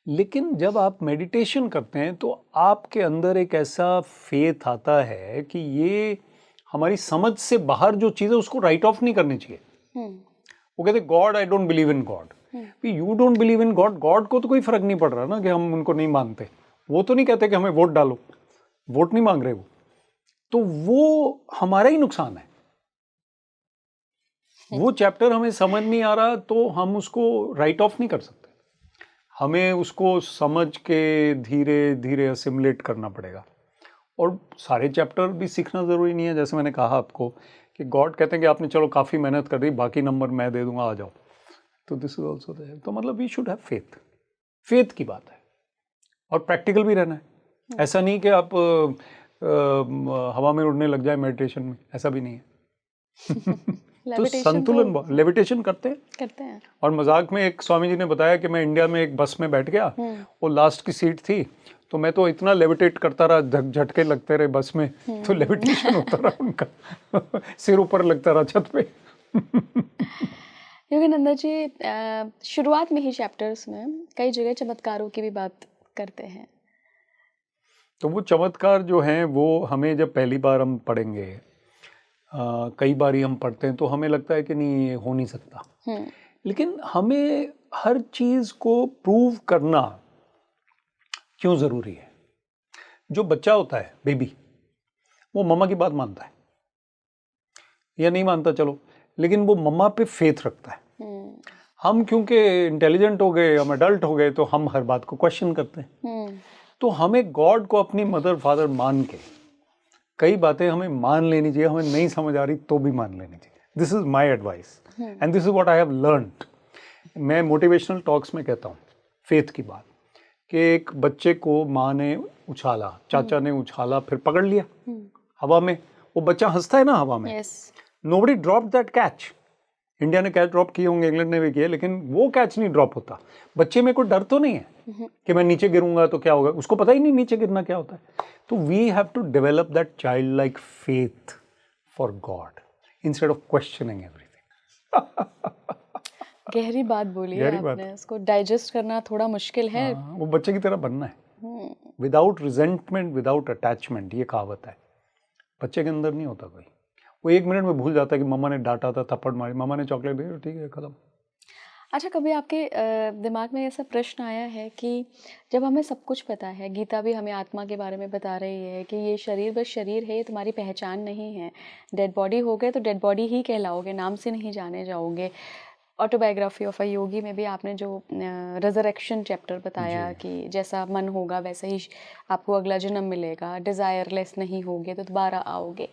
Speaker 2: लेकिन जब आप मेडिटेशन करते हैं तो आपके अंदर एक ऐसा फेथ आता है कि ये हमारी समझ से बाहर जो चीज़ है उसको राइट ऑफ नहीं करनी चाहिए। वो कहते God, I don't believe in God. You don't believe in God, God को तो कोई फर्क नहीं पड़ रहा ना कि हम उनको नहीं मानते। वो तो नहीं कहते कि हमें वोट डालो, वोट नहीं मांग रहे वो, तो वो हमारा ही नुकसान है। वो चैप्टर हमें समझ नहीं आ रहा तो हम उसको राइट ऑफ नहीं कर सकते, हमें उसको समझ के धीरे धीरे असिमुलेट करना पड़ेगा। और सारे चैप्टर भी सीखना ज़रूरी नहीं है। जैसे मैंने कहा आपको कि गॉड कहते हैं कि आपने चलो काफ़ी मेहनत कर दी, बाकी नंबर मैं दे दूंगा, आ जाओ। तो दिस इज ऑल्सो देयर। तो मतलब we should have faith. Faith की बात है, और प्रैक्टिकल भी रहना है। ऐसा नहीं कि आप हवा में उड़ने लग जाए मेडिटेशन में, ऐसा भी नहीं है। तो संतुलन, लेविटेशन करते हैं। और मजाक में एक स्वामी जी ने बताया कि मैं इंडिया में एक बस में बैठ गया, वो लास्ट की सीट थी, तो मैं तो इतना लेविटेट करता रहा, झटके लगते रहे बस में, तो लेविटेशन होता रहा उनका। सिर ऊपर लगता रहा छत पे।
Speaker 1: योगानंदा जी, शुरुआत में ही चैप्टर्स में कई जगह चमत्कारों की भी बात करते हैं।
Speaker 2: तो वो चमत्कार जो हैं वो हमें जब पहली बार हम पढ़ेंगे, कई बार ही हम पढ़ते हैं तो हमें लगता है कि नहीं ये हो नहीं सकता, लेकिन हमें हर चीज़ को प्रूव करना क्यों ज़रूरी है? जो बच्चा होता है, बेबी, वो मम्मा की बात मानता है या नहीं मानता चलो, लेकिन वो मम्मा पे फेथ रखता है। हम क्योंकि इंटेलिजेंट हो गए, हम एडल्ट हो गए, तो हम हर बात को क्वेश्चन करते हैं। तो हमें गॉड को अपनी मदर फादर मान के कई बातें हमें मान लेनी चाहिए। हमें नहीं समझ आ रही तो भी मान लेनी चाहिए। This is my advice and this is what I have learned. मैं मोटिवेशनल टॉक्स में कहता हूँ फेथ की बात, कि एक बच्चे को माँ ने उछाला, चाचा ने उछाला, फिर पकड़ लिया हवा में, वो बच्चा हंसता है ना हवा में। Nobody drop that catch. India ने कैच ड्रॉप किए होंगे, इंग्लैंड ने भी किए, लेकिन वो कैच नहीं ड्रॉप होता। बच्चे में कोई डर तो नहीं है कि मैं नीचे गिरूंगा तो क्या होगा, उसको पता ही नहीं नीचे गिरना क्या होता है। तो we have to develop that child like faith for God instead of questioning everything.
Speaker 1: गहरी बात बोली है आपने, उसको डाइजेस्ट करना थोड़ा मुश्किल है।
Speaker 2: वो बच्चे की तरह बनना है, विदाउट रिजेंटमेंट, विदाउट अटैचमेंट। ये कहावत है, बच्चे के अंदर नहीं होता कोई। वो 1 मिनट में भूल जाता है कि मम्मा ने डांटा था, थप्पड़ मारी, मम्मा ने चॉकलेट दी, ठीक है, खत्म।
Speaker 1: अच्छा, कभी आपके दिमाग में ऐसा प्रश्न आया है कि जब हमें सब कुछ पता है, गीता भी हमें आत्मा के बारे में बता रही है कि ये शरीर बस शरीर है, ये तुम्हारी पहचान नहीं है, डेड बॉडी हो गए तो डेड बॉडी ही कहलाओगे, नाम से नहीं जाने जाओगे, ऑटोबायोग्राफी ऑफ अ योगी में भी आपने जो रिजरेक्शन चैप्टर बताया
Speaker 2: जी।
Speaker 1: कि जैसा मन होगा वैसा ही आपको अगला जन्म मिलेगा, डिज़ायरलेस नहीं होगे तो दोबारा आओगे।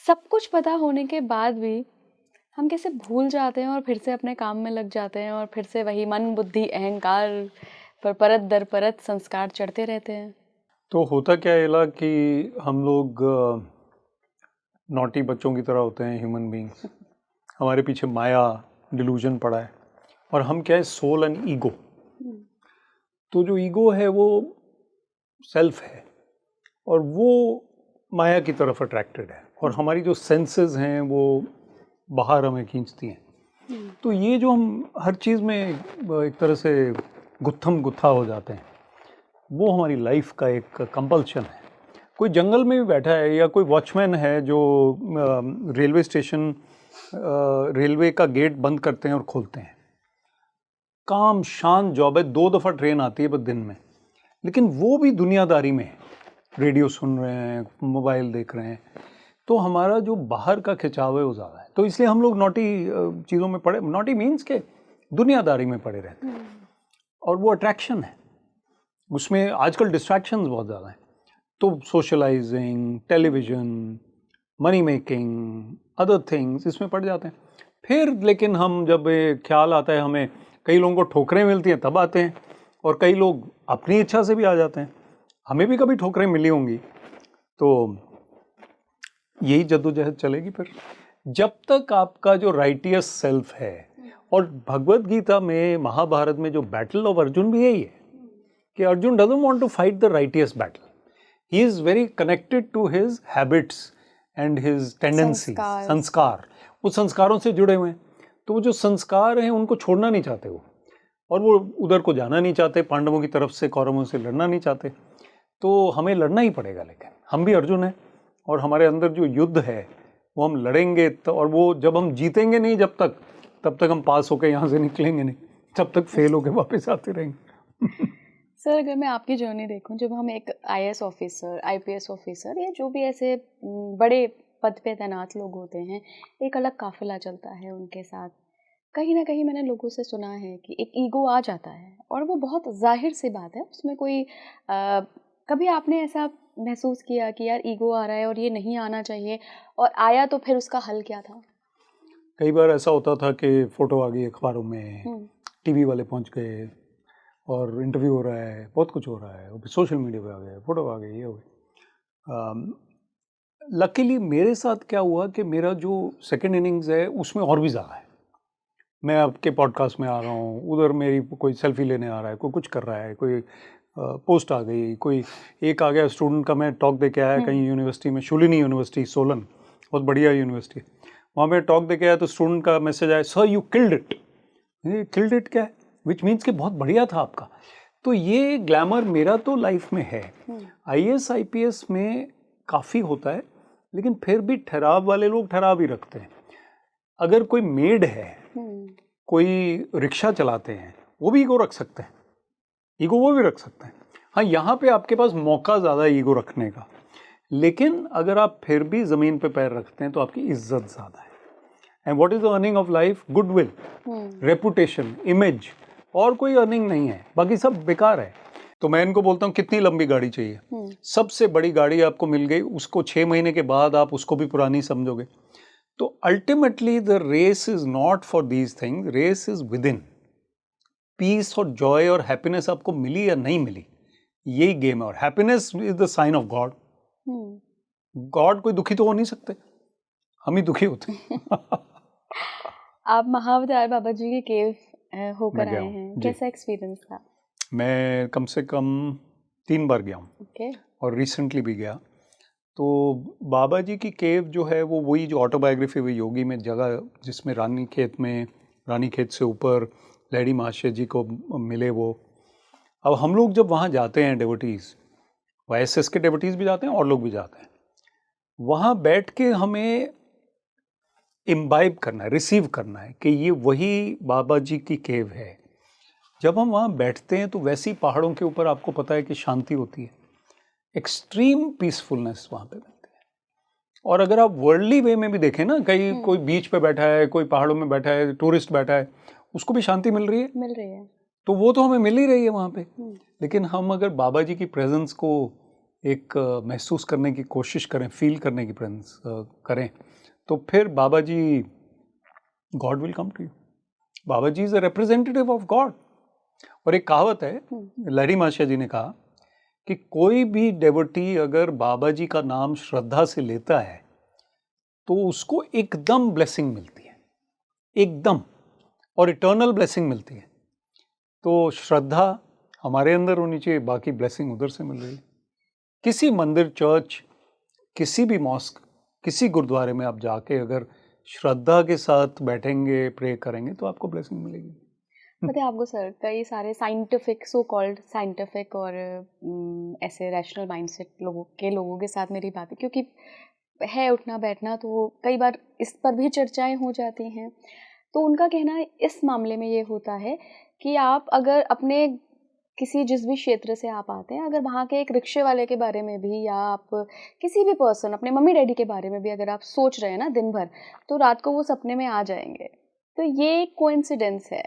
Speaker 1: सब कुछ पता होने के बाद भी हम कैसे भूल जाते हैं और फिर से अपने काम में लग जाते हैं और फिर से वही मन बुद्धि अहंकार पर परत दर परत संस्कार चढ़ते रहते हैं।
Speaker 2: तो होता क्या है इला कि हम लोग नॉटी बच्चों की तरह होते हैं, ह्यूमन बींग्स। हमारे पीछे माया डिलूजन पड़ा है और हम क्या है, सोल एंड ईगो। तो जो ईगो है वो सेल्फ है और वो माया की तरफ अट्रैक्टेड है और हमारी जो सेंसेस हैं वो बाहर हमें खींचती हैं। तो ये जो हम हर चीज़ में एक तरह से गुत्थम गुत्था हो जाते हैं, वो हमारी लाइफ का एक कंपल्शन है। कोई जंगल में भी बैठा है या कोई वॉचमैन है जो रेलवे स्टेशन रेलवे का गेट बंद करते हैं और खोलते हैं, काम शान जॉब है, 2 दफ़ा ट्रेन आती है बस दिन में, लेकिन वो भी दुनियादारी में है, रेडियो सुन रहे हैं, मोबाइल देख रहे हैं। तो हमारा जो बाहर का खिंचाव है वो ज़्यादा है, तो इसलिए हम लोग नॉटी चीज़ों में पड़े, नॉटी मीन्स के दुनियादारी में पड़े रहते हैं और वो अट्रैक्शन है। उसमें आजकल डिस्ट्रैक्शंस बहुत ज़्यादा हैं, तो socialising, television, money making, other things इसमें पड़ जाते हैं। फिर लेकिन हम जब ख्याल आता है हमें, कई लोगों को ठोकरें मिलती हैं तब आते हैं और कई लोग अपनी इच्छा से भी आ जाते हैं। हमें भी कभी ठोकरें मिली होंगी, तो यही जद्दोजहद चलेगी फिर जब तक आपका जो राइटियस सेल्फ है। और भगवत गीता में, महाभारत में जो बैटल ऑफ अर्जुन भी यही है कि Arjun doesn't want to fight the righteous battle, he is very connected to his habits and his tendency, संस्कार, वो संस्कारों से जुड़े हुए हैं। तो वो जो संस्कार हैं उनको छोड़ना नहीं चाहते वो, और वो उधर को जाना नहीं चाहते, पांडवों की तरफ से कौरवों से लड़ना नहीं चाहते। तो हमें लड़ना ही पड़ेगा, लेकिन हम भी अर्जुन हैं और हमारे अंदर जो युद्ध है वो हम लड़ेंगे। तो और वो जब हम जीतेंगे नहीं जब तक, तब तक हम पास होकर यहाँ से निकलेंगे नहीं, तब तक फेल होकर वापस आते रहेंगे।
Speaker 1: सर, अगर मैं आपकी जर्नी देखूं, जब हम एक आईएएस ऑफिसर, आईपीएस ऑफिसर या जो भी ऐसे बड़े पद पे तैनात लोग होते हैं, एक अलग काफिला चलता है उनके साथ। कहीं ना कहीं मैंने लोगों से सुना है कि एक ईगो आ जाता है और वो बहुत जाहिर सी बात है, उसमें कोई कभी आपने ऐसा महसूस किया कि यार ईगो आ रहा है और ये नहीं आना चाहिए, और आया तो फिर उसका हल क्या था?
Speaker 2: कई बार ऐसा होता था कि फ़ोटो आ गई अखबारों में, टीवी वाले पहुंच गए और इंटरव्यू हो रहा है, बहुत कुछ हो रहा है, और सोशल मीडिया पे आ गए, फ़ोटो आ गई, ये हो गई। लकीली मेरे साथ क्या हुआ कि मेरा जो सेकंड इनिंग्स है उसमें और भी ज़्यादा है। मैं आपके पॉडकास्ट में आ रहा हूँ, उधर मेरी कोई सेल्फी लेने आ रहा है, कोई कुछ कर रहा है, कोई पोस्ट आ गई, कोई एक आ गया स्टूडेंट का, मैं टॉक दे के आया कहीं यूनिवर्सिटी में, शूलिनी यूनिवर्सिटी सोलन, बहुत बढ़िया यूनिवर्सिटी, वहाँ पे टॉक दे के आया तो स्टूडेंट का मैसेज आया, सर यू किल्ड इट। ये किल्ड इट क्या है? विच मीन्स कि बहुत बढ़िया था आपका। तो ये ग्लैमर मेरा तो लाइफ में है। आईएएस आईपीएस में काफ़ी होता है, लेकिन फिर भी ठहराव वाले लोग ठहराव ही रखते हैं। अगर कोई मेड है, कोई रिक्शा चलाते हैं, वो भी ईगो रख सकते हैं, ईगो वो भी रख सकते हैं। हाँ, यहाँ पे आपके पास मौका ज़्यादा ईगो रखने का, लेकिन अगर आप फिर भी ज़मीन पे पैर रखते हैं तो आपकी इज्जत ज़्यादा है। And what is the earning of life? Goodwill, reputation, image, और कोई अर्निंग नहीं है, बाकी सब बेकार है। तो मैं इनको बोलता हूँ कितनी लंबी गाड़ी चाहिए? सबसे बड़ी गाड़ी आपको मिल गई, उसको 6 महीने के बाद आप उसको भी पुरानी समझोगे। तो ultimately the race is not for these things, race is within. Peace और जॉय और हैप्पीनेस आपको मिली या नहीं मिली, यही गेम है। और happiness is the sign of God. God कोई दुखी तो हो नहीं सकते, हम ही दुखी होते हैं।
Speaker 1: आप महाअवतार बाबा जी के केव होकर आए हैं, कैसा एक्सपीरियंस था?
Speaker 2: मैं कम से कम 3 बार गया हूँ और रिसेंटली भी गया। तो बाबा जी की केव जो है वो वही जो ऑटोबायोग्राफी हुई योगी में जगह, जिसमें रानीखेत से ऊपर लहड़ी महाशय जी को मिले वो। अब हम लोग जब वहाँ जाते हैं डिवोटीज़, वाईएसएस के डिवोटीज़ भी जाते हैं और लोग भी जाते हैं, वहाँ बैठ के हमें इम्बाइब करना है, रिसीव करना है कि ये वही बाबा जी की केव है। जब हम वहाँ बैठते हैं तो वैसी पहाड़ों के ऊपर आपको पता है कि शांति होती है, एक्सट्रीम पीसफुलनेस वहाँ पे मिलती है। और अगर आप वर्ल्डली वे में भी देखें ना, कहीं कोई बीच पे बैठा है, कोई पहाड़ों में बैठा है, टूरिस्ट बैठा है, उसको भी शांति मिल रही है, तो वो तो हमें मिल ही रही है वहाँ पे। लेकिन हम अगर बाबा जी की प्रेजेंस को एक महसूस करने की कोशिश करें, फील करने की प्रेजेंस करें, तो फिर Baba ji, God will come to you. Baba ji is a representative of God. और एक कहावत है, लहरी महाशय जी ने कहा कि कोई भी डेवोटी अगर बाबा जी का नाम श्रद्धा से लेता है तो उसको एकदम ब्लेसिंग मिलती है, एकदम, और इटर्नल ब्लेसिंग मिलती है। तो श्रद्धा हमारे अंदर होनी चाहिए, बाकी ब्लेसिंग उधर से मिल रही है। किसी मंदिर, चर्च, किसी भी मॉस्क, किसी गुरुद्वारे में आप जाके अगर श्रद्धा के साथ बैठेंगे, प्रे करेंगे, तो आपको ब्लेसिंग मिलेगी।
Speaker 1: पता है आपको सर, कई सारे साइंटिफिक, सो कॉल्ड साइंटिफिक और ऐसे रैशनल माइंडसेट लोगों के साथ मेरी बात है, क्योंकि है उठना बैठना, तो कई बार इस पर भी चर्चाएं हो जाती हैं। तो उनका कहना इस मामले में ये होता है कि आप अगर अपने किसी जिस भी क्षेत्र से आप आते हैं, अगर वहाँ के एक रिक्शे वाले के बारे में भी, या आप किसी भी पर्सन, अपने मम्मी डैडी के बारे में भी अगर आप सोच रहे हैं ना दिन भर, तो रात को वो सपने में आ जाएंगे। तो ये एक कोइंसिडेंस है।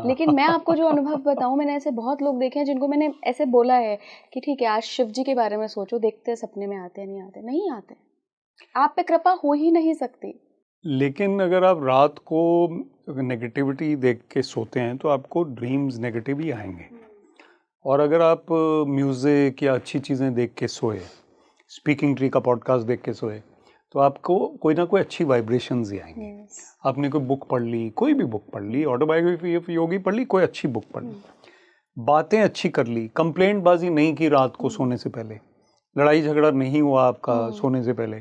Speaker 1: लेकिन मैं आपको जो अनुभव बताऊं, मैंने ऐसे बहुत लोग देखे हैं जिनको मैंने ऐसे बोला है कि ठीक है आज शिव जी के बारे में सोचो, देखते हैं सपने में आते हैं, नहीं आते। आप पे कृपा हो ही नहीं सकती।
Speaker 2: लेकिन अगर आप रात को नेगेटिविटी देख के सोते हैं तो आपको ड्रीम्स नेगेटिव ही आएंगे। और अगर आप म्यूज़िक या अच्छी चीज़ें देख के सोए, स्पीकिंग ट्री का पॉडकास्ट देख के सोए, तो आपको कोई ना कोई अच्छी वाइब्रेशंस ही आएंगी। आपने कोई बुक पढ़ ली, कोई भी बुक पढ़ ली, ऑटोबायोग्राफी ऑफ योगी पढ़ ली, कोई अच्छी बुक पढ़ ली, बातें अच्छी कर ली, कंप्लेंट बाजी नहीं की रात को सोने से पहले, लड़ाई झगड़ा नहीं हुआ आपका सोने से पहले,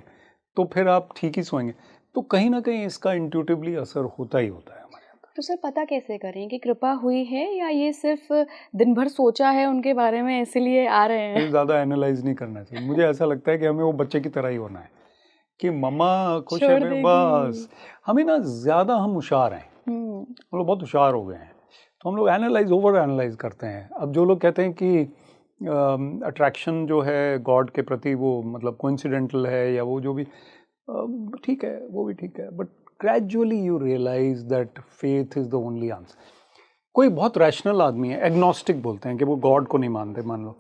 Speaker 2: तो फिर आप ठीक ही सोएंगे। तो कहीं ना कहीं इसका इंट्यूटिवली असर होता ही होता है हमारे अंदर।
Speaker 1: तो सर पता कैसे करें कि कृपा हुई है या ये सिर्फ दिन भर सोचा है उनके बारे में इसलिए आ रहे हैं?
Speaker 2: ज़्यादा एनालाइज नहीं करना चाहिए। मुझे ऐसा लगता है कि हमें वो बच्चे की तरह ही होना है कि मम्मा खुश है, बस हमें ना ज़्यादा हम होशियार हैं, हम लोग बहुत होशियार हो गए हैं, तो हम लोग एनालाइज, ओवर एनालाइज करते हैं। अब जो लोग कहते हैं कि अट्रैक्शन जो है गॉड के प्रति वो मतलब कोइंसिडेंटल है, या वो जो भी ठीक है, वो भी ठीक है, but gradually you realise that faith is the only answer. कोई बहुत रैशनल आदमी है, एग्नोस्टिक बोलते हैं कि वो गॉड को नहीं मानते, मान लो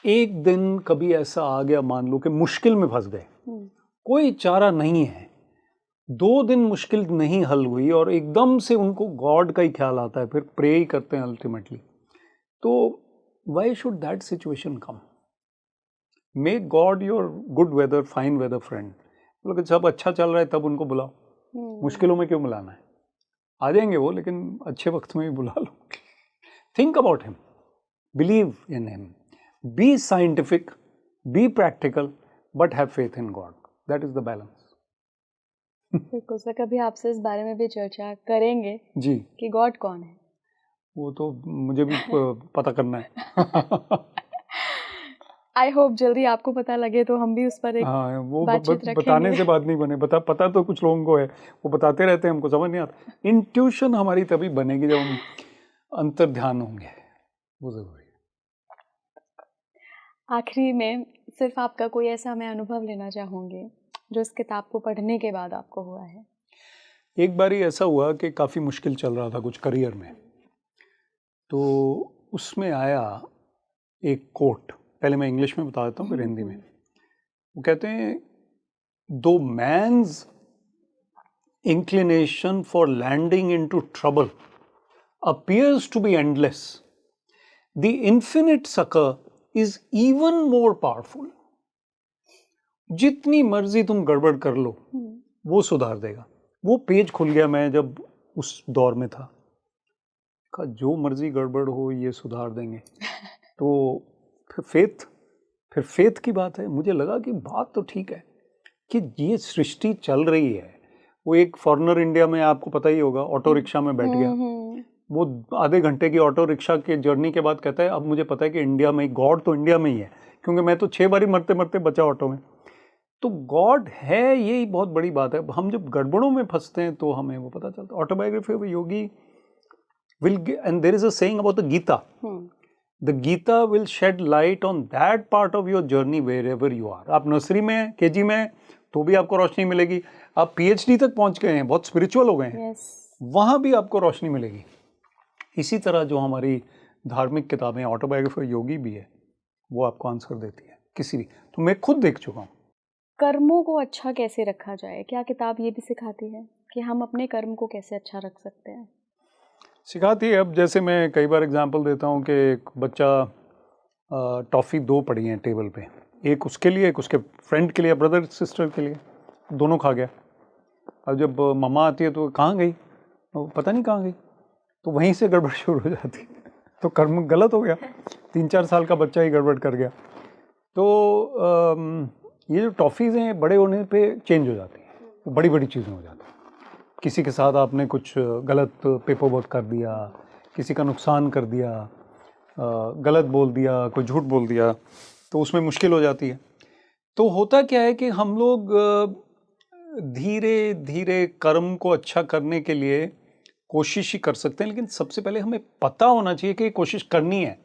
Speaker 2: एक दिन कभी ऐसा आ गया, मान लो कि मुश्किल में फंस गए, कोई चारा नहीं है, 2 दिन मुश्किल नहीं हल हुई और एकदम से उनको गॉड का ही ख्याल आता है, फिर प्रे ही करते हैं अल्टीमेटली। तो why should that situation come? Make God your good weather, fine weather friend. मतलब जब अच्छा चल रहा है तब उनको बुलाओ, मुश्किलों में क्यों बुलाना है? आ जाएंगे वो, लेकिन अच्छे वक्त में भी बुला लो। Think about him, believe in him, be scientific, be practical, but have faith in God. That is the balance.
Speaker 1: बिल्कुल सर, कभी आपसे इस बारे में भी चर्चा करेंगे
Speaker 2: जी
Speaker 1: कि गॉड कौन है।
Speaker 2: वो तो मुझे भी पता करना है।
Speaker 1: आई होप जल्दी आपको पता लगे तो हम भी उस पर एक
Speaker 2: वो
Speaker 1: बातचीत रखेंगे।
Speaker 2: बताने से बात नहीं बने, पता तो कुछ लोगों को है, वो बताते रहते हैं, हमको समझ नहीं आता। इंट्यूशन हमारी तभी बनेगी जब हम अंतर ध्यान होंगे, वो जरूरी है।
Speaker 1: आखिरी में सिर्फ आपका कोई ऐसा मैं अनुभव लेना चाहूँगी जो इस किताब को पढ़ने के बाद आपको हुआ है।
Speaker 2: एक बार ही ऐसा हुआ कि काफ़ी मुश्किल चल रहा था कुछ करियर में, तो उसमें आया एक कोट, पहले मैं इंग्लिश में बता देता हूँ फिर हिंदी में। वो कहते हैं, दो mains inclination for landing into trouble appears to be endless, the infinite succor is even more powerful. जितनी मर्जी तुम गड़बड़ कर लो वो सुधार देगा। वो पेज खुल गया मैं जब उस दौर में था, का जो मर्जी गड़बड़ हो ये सुधार देंगे। तो फिर फेथ की बात है। मुझे लगा कि बात तो ठीक है कि ये सृष्टि चल रही है। वो एक फॉरेनर इंडिया में, आपको पता ही होगा, ऑटो रिक्शा में बैठ गया, वो आधे घंटे की ऑटो रिक्शा के जर्नी के बाद कहता है अब मुझे पता है कि इंडिया में ही गॉड तो इंडिया में ही है, क्योंकि मैं तो 6 बारी मरते मरते बचा ऑटो में। तो गॉड है, यही बहुत बड़ी बात है। हम जब गड़बड़ों में फंसते हैं तो हमें वो पता चलता है। Autobiography of Yogi will, and there is a saying about the Gita, the Gita will shed light on that part of your journey wherever you are. आप नर्सरी में, केजी में, तो भी आपको रोशनी मिलेगी। आप पीएचडी तक पहुंच गए हैं, बहुत स्पिरिचुअल हो गए हैं, वहाँ भी आपको रोशनी मिलेगी। इसी तरह जो हमारी धार्मिक किताबें, ऑटोबायोग्राफी योगी भी है, वो आपको आंसर देती है किसी भी। तो मैं खुद देख चुका हूँ।
Speaker 1: कर्मों को अच्छा कैसे रखा जाए, क्या किताब ये भी सिखाती है कि हम अपने कर्म को कैसे अच्छा रख सकते हैं?
Speaker 2: सिखाती है। अब जैसे मैं कई बार एग्जांपल देता हूँ कि एक बच्चा टॉफ़ी 2 पड़ी हैं टेबल पे, एक उसके लिए, एक उसके फ्रेंड के लिए, ब्रदर सिस्टर के लिए, दोनों खा गया। अब जब मम्मा आती है तो कहाँ गई, वो पता नहीं कहाँ गई, तो वहीं से गड़बड़ शुरू हो जाती है। तो कर्म गलत हो गया, 3-4 साल का बच्चा ही गड़बड़ कर गया। तो ये जो टॉफ़ीज़ हैं बड़े होने पे चेंज हो जाती हैं, वो बड़ी बड़ी चीज़ें हो जाती हैं। किसी के साथ आपने कुछ गलत पेपर वर्क कर दिया, किसी का नुकसान कर दिया, गलत बोल दिया, कोई झूठ बोल दिया, तो उसमें मुश्किल हो जाती है। तो होता क्या है कि हम लोग धीरे धीरे कर्म को अच्छा करने के लिए कोशिश ही कर सकते हैं, लेकिन सबसे पहले हमें पता होना चाहिए कि कोशिश करनी है।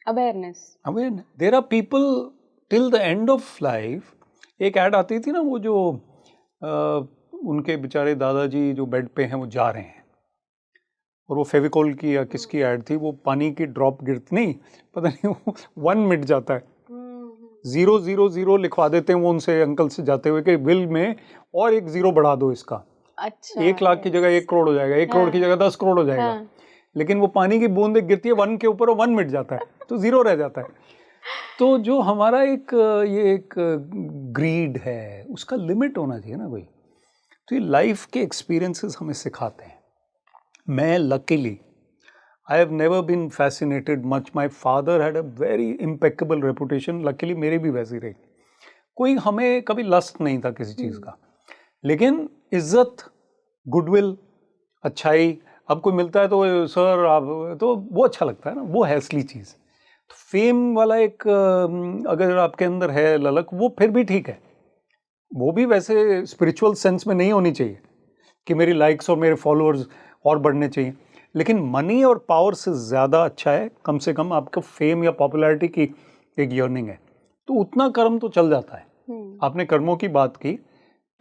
Speaker 1: Awareness.
Speaker 2: There are people till the end of life. एक ऐड आती थी ना, वो जो उनके बेचारे दादाजी जो बेड पे हैं वो जा रहे हैं, और वो फेविकोल की या किसकी ऐड थी, वो पानी की ड्रॉप गिरती नहीं, पता नहीं वो 1 मिट जाता है, 000 लिखवा देते हैं वो उनसे, अंकल से जाते हुए कि बिल में और 1 0 बढ़ा दो इसका।
Speaker 1: अच्छा,
Speaker 2: 1 लाख की जगह 1 करोड़ हो जाएगा, 1 करोड़ की जगह 10 करोड़ हो जाएगा। लेकिन वो पानी की बूंद एक गिरती है 1 के ऊपर, वो 1 मिट जाता है, तो 0 रह जाता है। तो जो हमारा ये एक ग्रीड है, उसका लिमिट होना चाहिए ना भाई। तो ये लाइफ के एक्सपीरियंसेस हमें सिखाते हैं। मैं luckily I have never been fascinated much. My father had a very impeccable reputation, luckily मेरी भी वैसी रही। कोई हमें कभी लस्ट नहीं था किसी चीज़ का, लेकिन इज्जत, गुडविल, अच्छाई, अब कोई मिलता है तो सर आप, तो वो अच्छा लगता है ना, वो है असली चीज़। तो फेम वाला एक अगर आपके अंदर है ललक, वो फिर भी ठीक है, वो भी वैसे स्पिरिचुअल सेंस में नहीं होनी चाहिए कि मेरी लाइक्स और मेरे फॉलोअर्स और बढ़ने चाहिए। लेकिन मनी और पावर से ज़्यादा अच्छा है कम से कम आपको फेम या पॉपुलैरिटी की एक यर्निंग है, तो उतना कर्म तो चल जाता है। आपने कर्मों की बात की,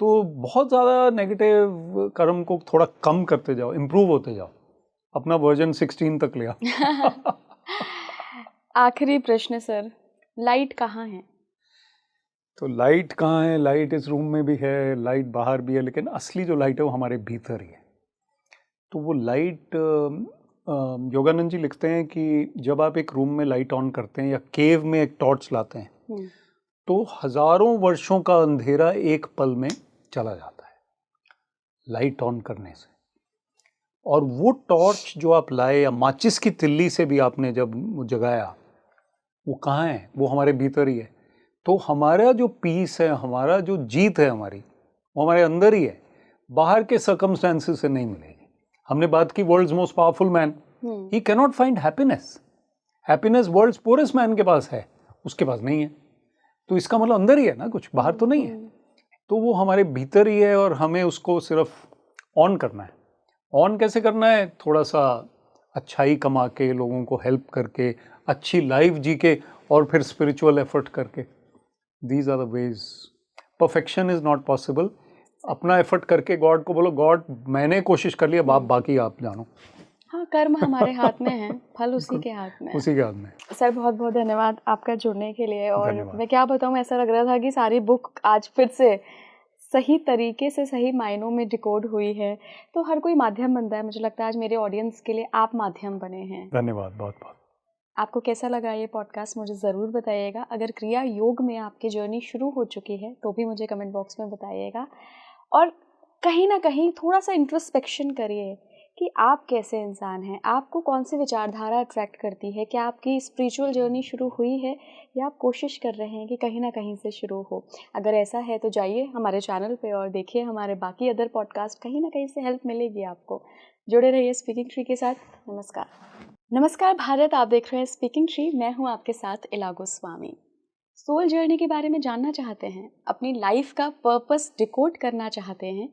Speaker 2: तो बहुत ज़्यादा नेगेटिव कर्म को थोड़ा कम करते जाओ, इम्प्रूव होते जाओ, अपना वर्जन 16 तक ले आओ।
Speaker 1: आखिरी प्रश्न सर, लाइट कहाँ है?
Speaker 2: तो लाइट कहाँ है? लाइट इस रूम में भी है, लाइट बाहर भी है, लेकिन असली जो लाइट है वो हमारे भीतर ही है। तो वो लाइट, योगानंद जी लिखते हैं कि जब आप एक रूम में लाइट ऑन करते हैं या केव में एक टॉर्च लाते हैं, तो हजारों वर्षों का अंधेरा एक पल में चला जाता है लाइट ऑन करने से। और वो टॉर्च जो आप लाए, या माचिस की तिल्ली से भी आपने जब जगाया, वो कहाँ है? वो हमारे भीतर ही है। तो हमारा जो पीस है, हमारा जो जीत है हमारी, वो हमारे अंदर ही है, बाहर के सर्कमस्टेंसेस से नहीं मिलेगी। हमने बात की world's most powerful man, he can not find happiness. Happiness world's poorest man के पास है, उसके पास नहीं है। तो इसका मतलब अंदर ही है ना, कुछ बाहर तो नहीं है। तो वो हमारे भीतर ही है, और हमें उसको सिर्फ ऑन करना है। ऑन कैसे करना है? थोड़ा सा अच्छाई कमा के, लोगों को हेल्प करके, अच्छी लाइफ जी के, और फिर स्पिरिचुअल एफर्ट करके। These are the ways. Perfection is not possible. अपना एफर्ट करके गॉड को बोलो, गॉड मैंने कोशिश कर लिया, बाकी आप जानो।
Speaker 1: हाँ, कर्म हमारे हाथ में है, फल उसी के हाथ में है।
Speaker 2: उसी के हाथ में।
Speaker 1: सर बहुत बहुत धन्यवाद आपका जुड़ने के लिए। और मैं क्या बताऊँ, ऐसा लग रहा था कि सारी बुक आज फिर से सही तरीके से, सही मायनों में डिकोड हुई है। तो हर कोई माध्यम बनता है, मुझे लगता है आज मेरे ऑडियंस के लिए आप माध्यम बने हैं।
Speaker 2: धन्यवाद, बहुत बहुत।
Speaker 1: आपको कैसा लगा ये पॉडकास्ट मुझे ज़रूर बताइएगा। अगर क्रिया योग में आपकी जर्नी शुरू हो चुकी है तो भी मुझे कमेंट बॉक्स में बताइएगा। और कहीं ना कहीं थोड़ा सा इंट्रोस्पेक्शन करिए कि आप कैसे इंसान हैं, आपको कौन सी विचारधारा अट्रैक्ट करती है, क्या आपकी स्पिरिचुअल जर्नी शुरू हुई है या आप कोशिश कर रहे हैं कि कहीं ना कहीं से शुरू हो। अगर ऐसा है तो जाइए हमारे चैनल पे और देखिए हमारे बाकी अदर पॉडकास्ट, कहीं ना कहीं से हेल्प मिलेगी आपको। जुड़े रहिए स्पीकिंग ट्री के साथ। नमस्कार भारत, आप देख रहे हैं स्पीकिंग ट्री। मैं हूँ आपके साथ इला गोस्वामी। सोल जर्नी के बारे में जानना चाहते हैं, अपनी लाइफ का पर्पस डिकोड करना चाहते हैं,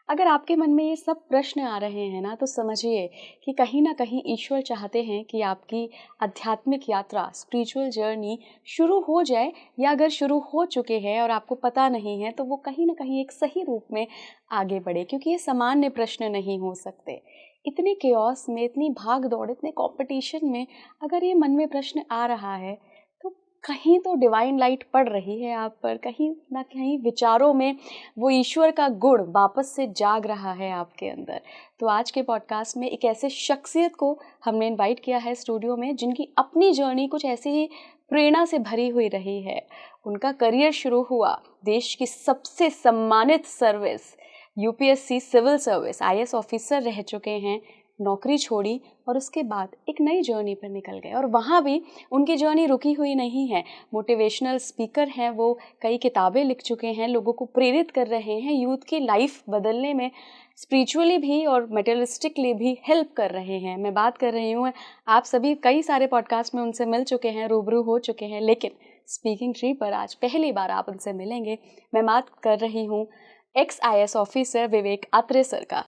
Speaker 1: अगर आपके मन में ये सब प्रश्न आ रहे हैं ना, तो समझिए कि कहीं ना कहीं ईश्वर चाहते हैं कि आपकी आध्यात्मिक यात्रा, स्पिरिचुअल जर्नी शुरू हो जाए, या अगर शुरू हो चुके हैं और आपको पता नहीं है तो वो कहीं ना कहीं एक सही रूप में आगे बढ़े, क्योंकि ये सामान्य प्रश्न नहीं हो सकते। इतने केओस में, इतनी भाग दौड़, इतने कंपटीशन में अगर ये मन में प्रश्न आ रहा है तो कहीं तो डिवाइन लाइट पड़ रही है आप पर, कहीं ना कहीं विचारों में वो ईश्वर का गुण वापस से जाग रहा है आपके अंदर। तो आज के पॉडकास्ट में एक ऐसे शख्सियत को हमने इनवाइट किया है स्टूडियो में, जिनकी अपनी जर्नी कुछ ऐसी ही प्रेरणा से भरी हुई रही है। उनका करियर शुरू हुआ देश की सबसे सम्मानित service UPSC civil service, IAS officer रह चुके हैं, नौकरी छोड़ी और उसके बाद एक नई जर्नी पर निकल गए। और वहाँ भी उनकी जर्नी रुकी हुई नहीं है। मोटिवेशनल स्पीकर हैं वो, कई किताबें लिख चुके हैं, लोगों को प्रेरित कर रहे हैं, यूथ की लाइफ बदलने में स्पिरिचुअली भी और मटेरियलिस्टिकली भी हेल्प कर रहे हैं। मैं बात कर रही हूँ, आप सभी कई सारे पॉडकास्ट में उनसे मिल चुके हैं, रूबरू हो चुके हैं, लेकिन स्पीकिंग ट्री पर आज पहली बार आप उनसे मिलेंगे। मैं बात कर रही हूँ एक्स आईएएस ऑफिसर विवेक आत्रे सर का।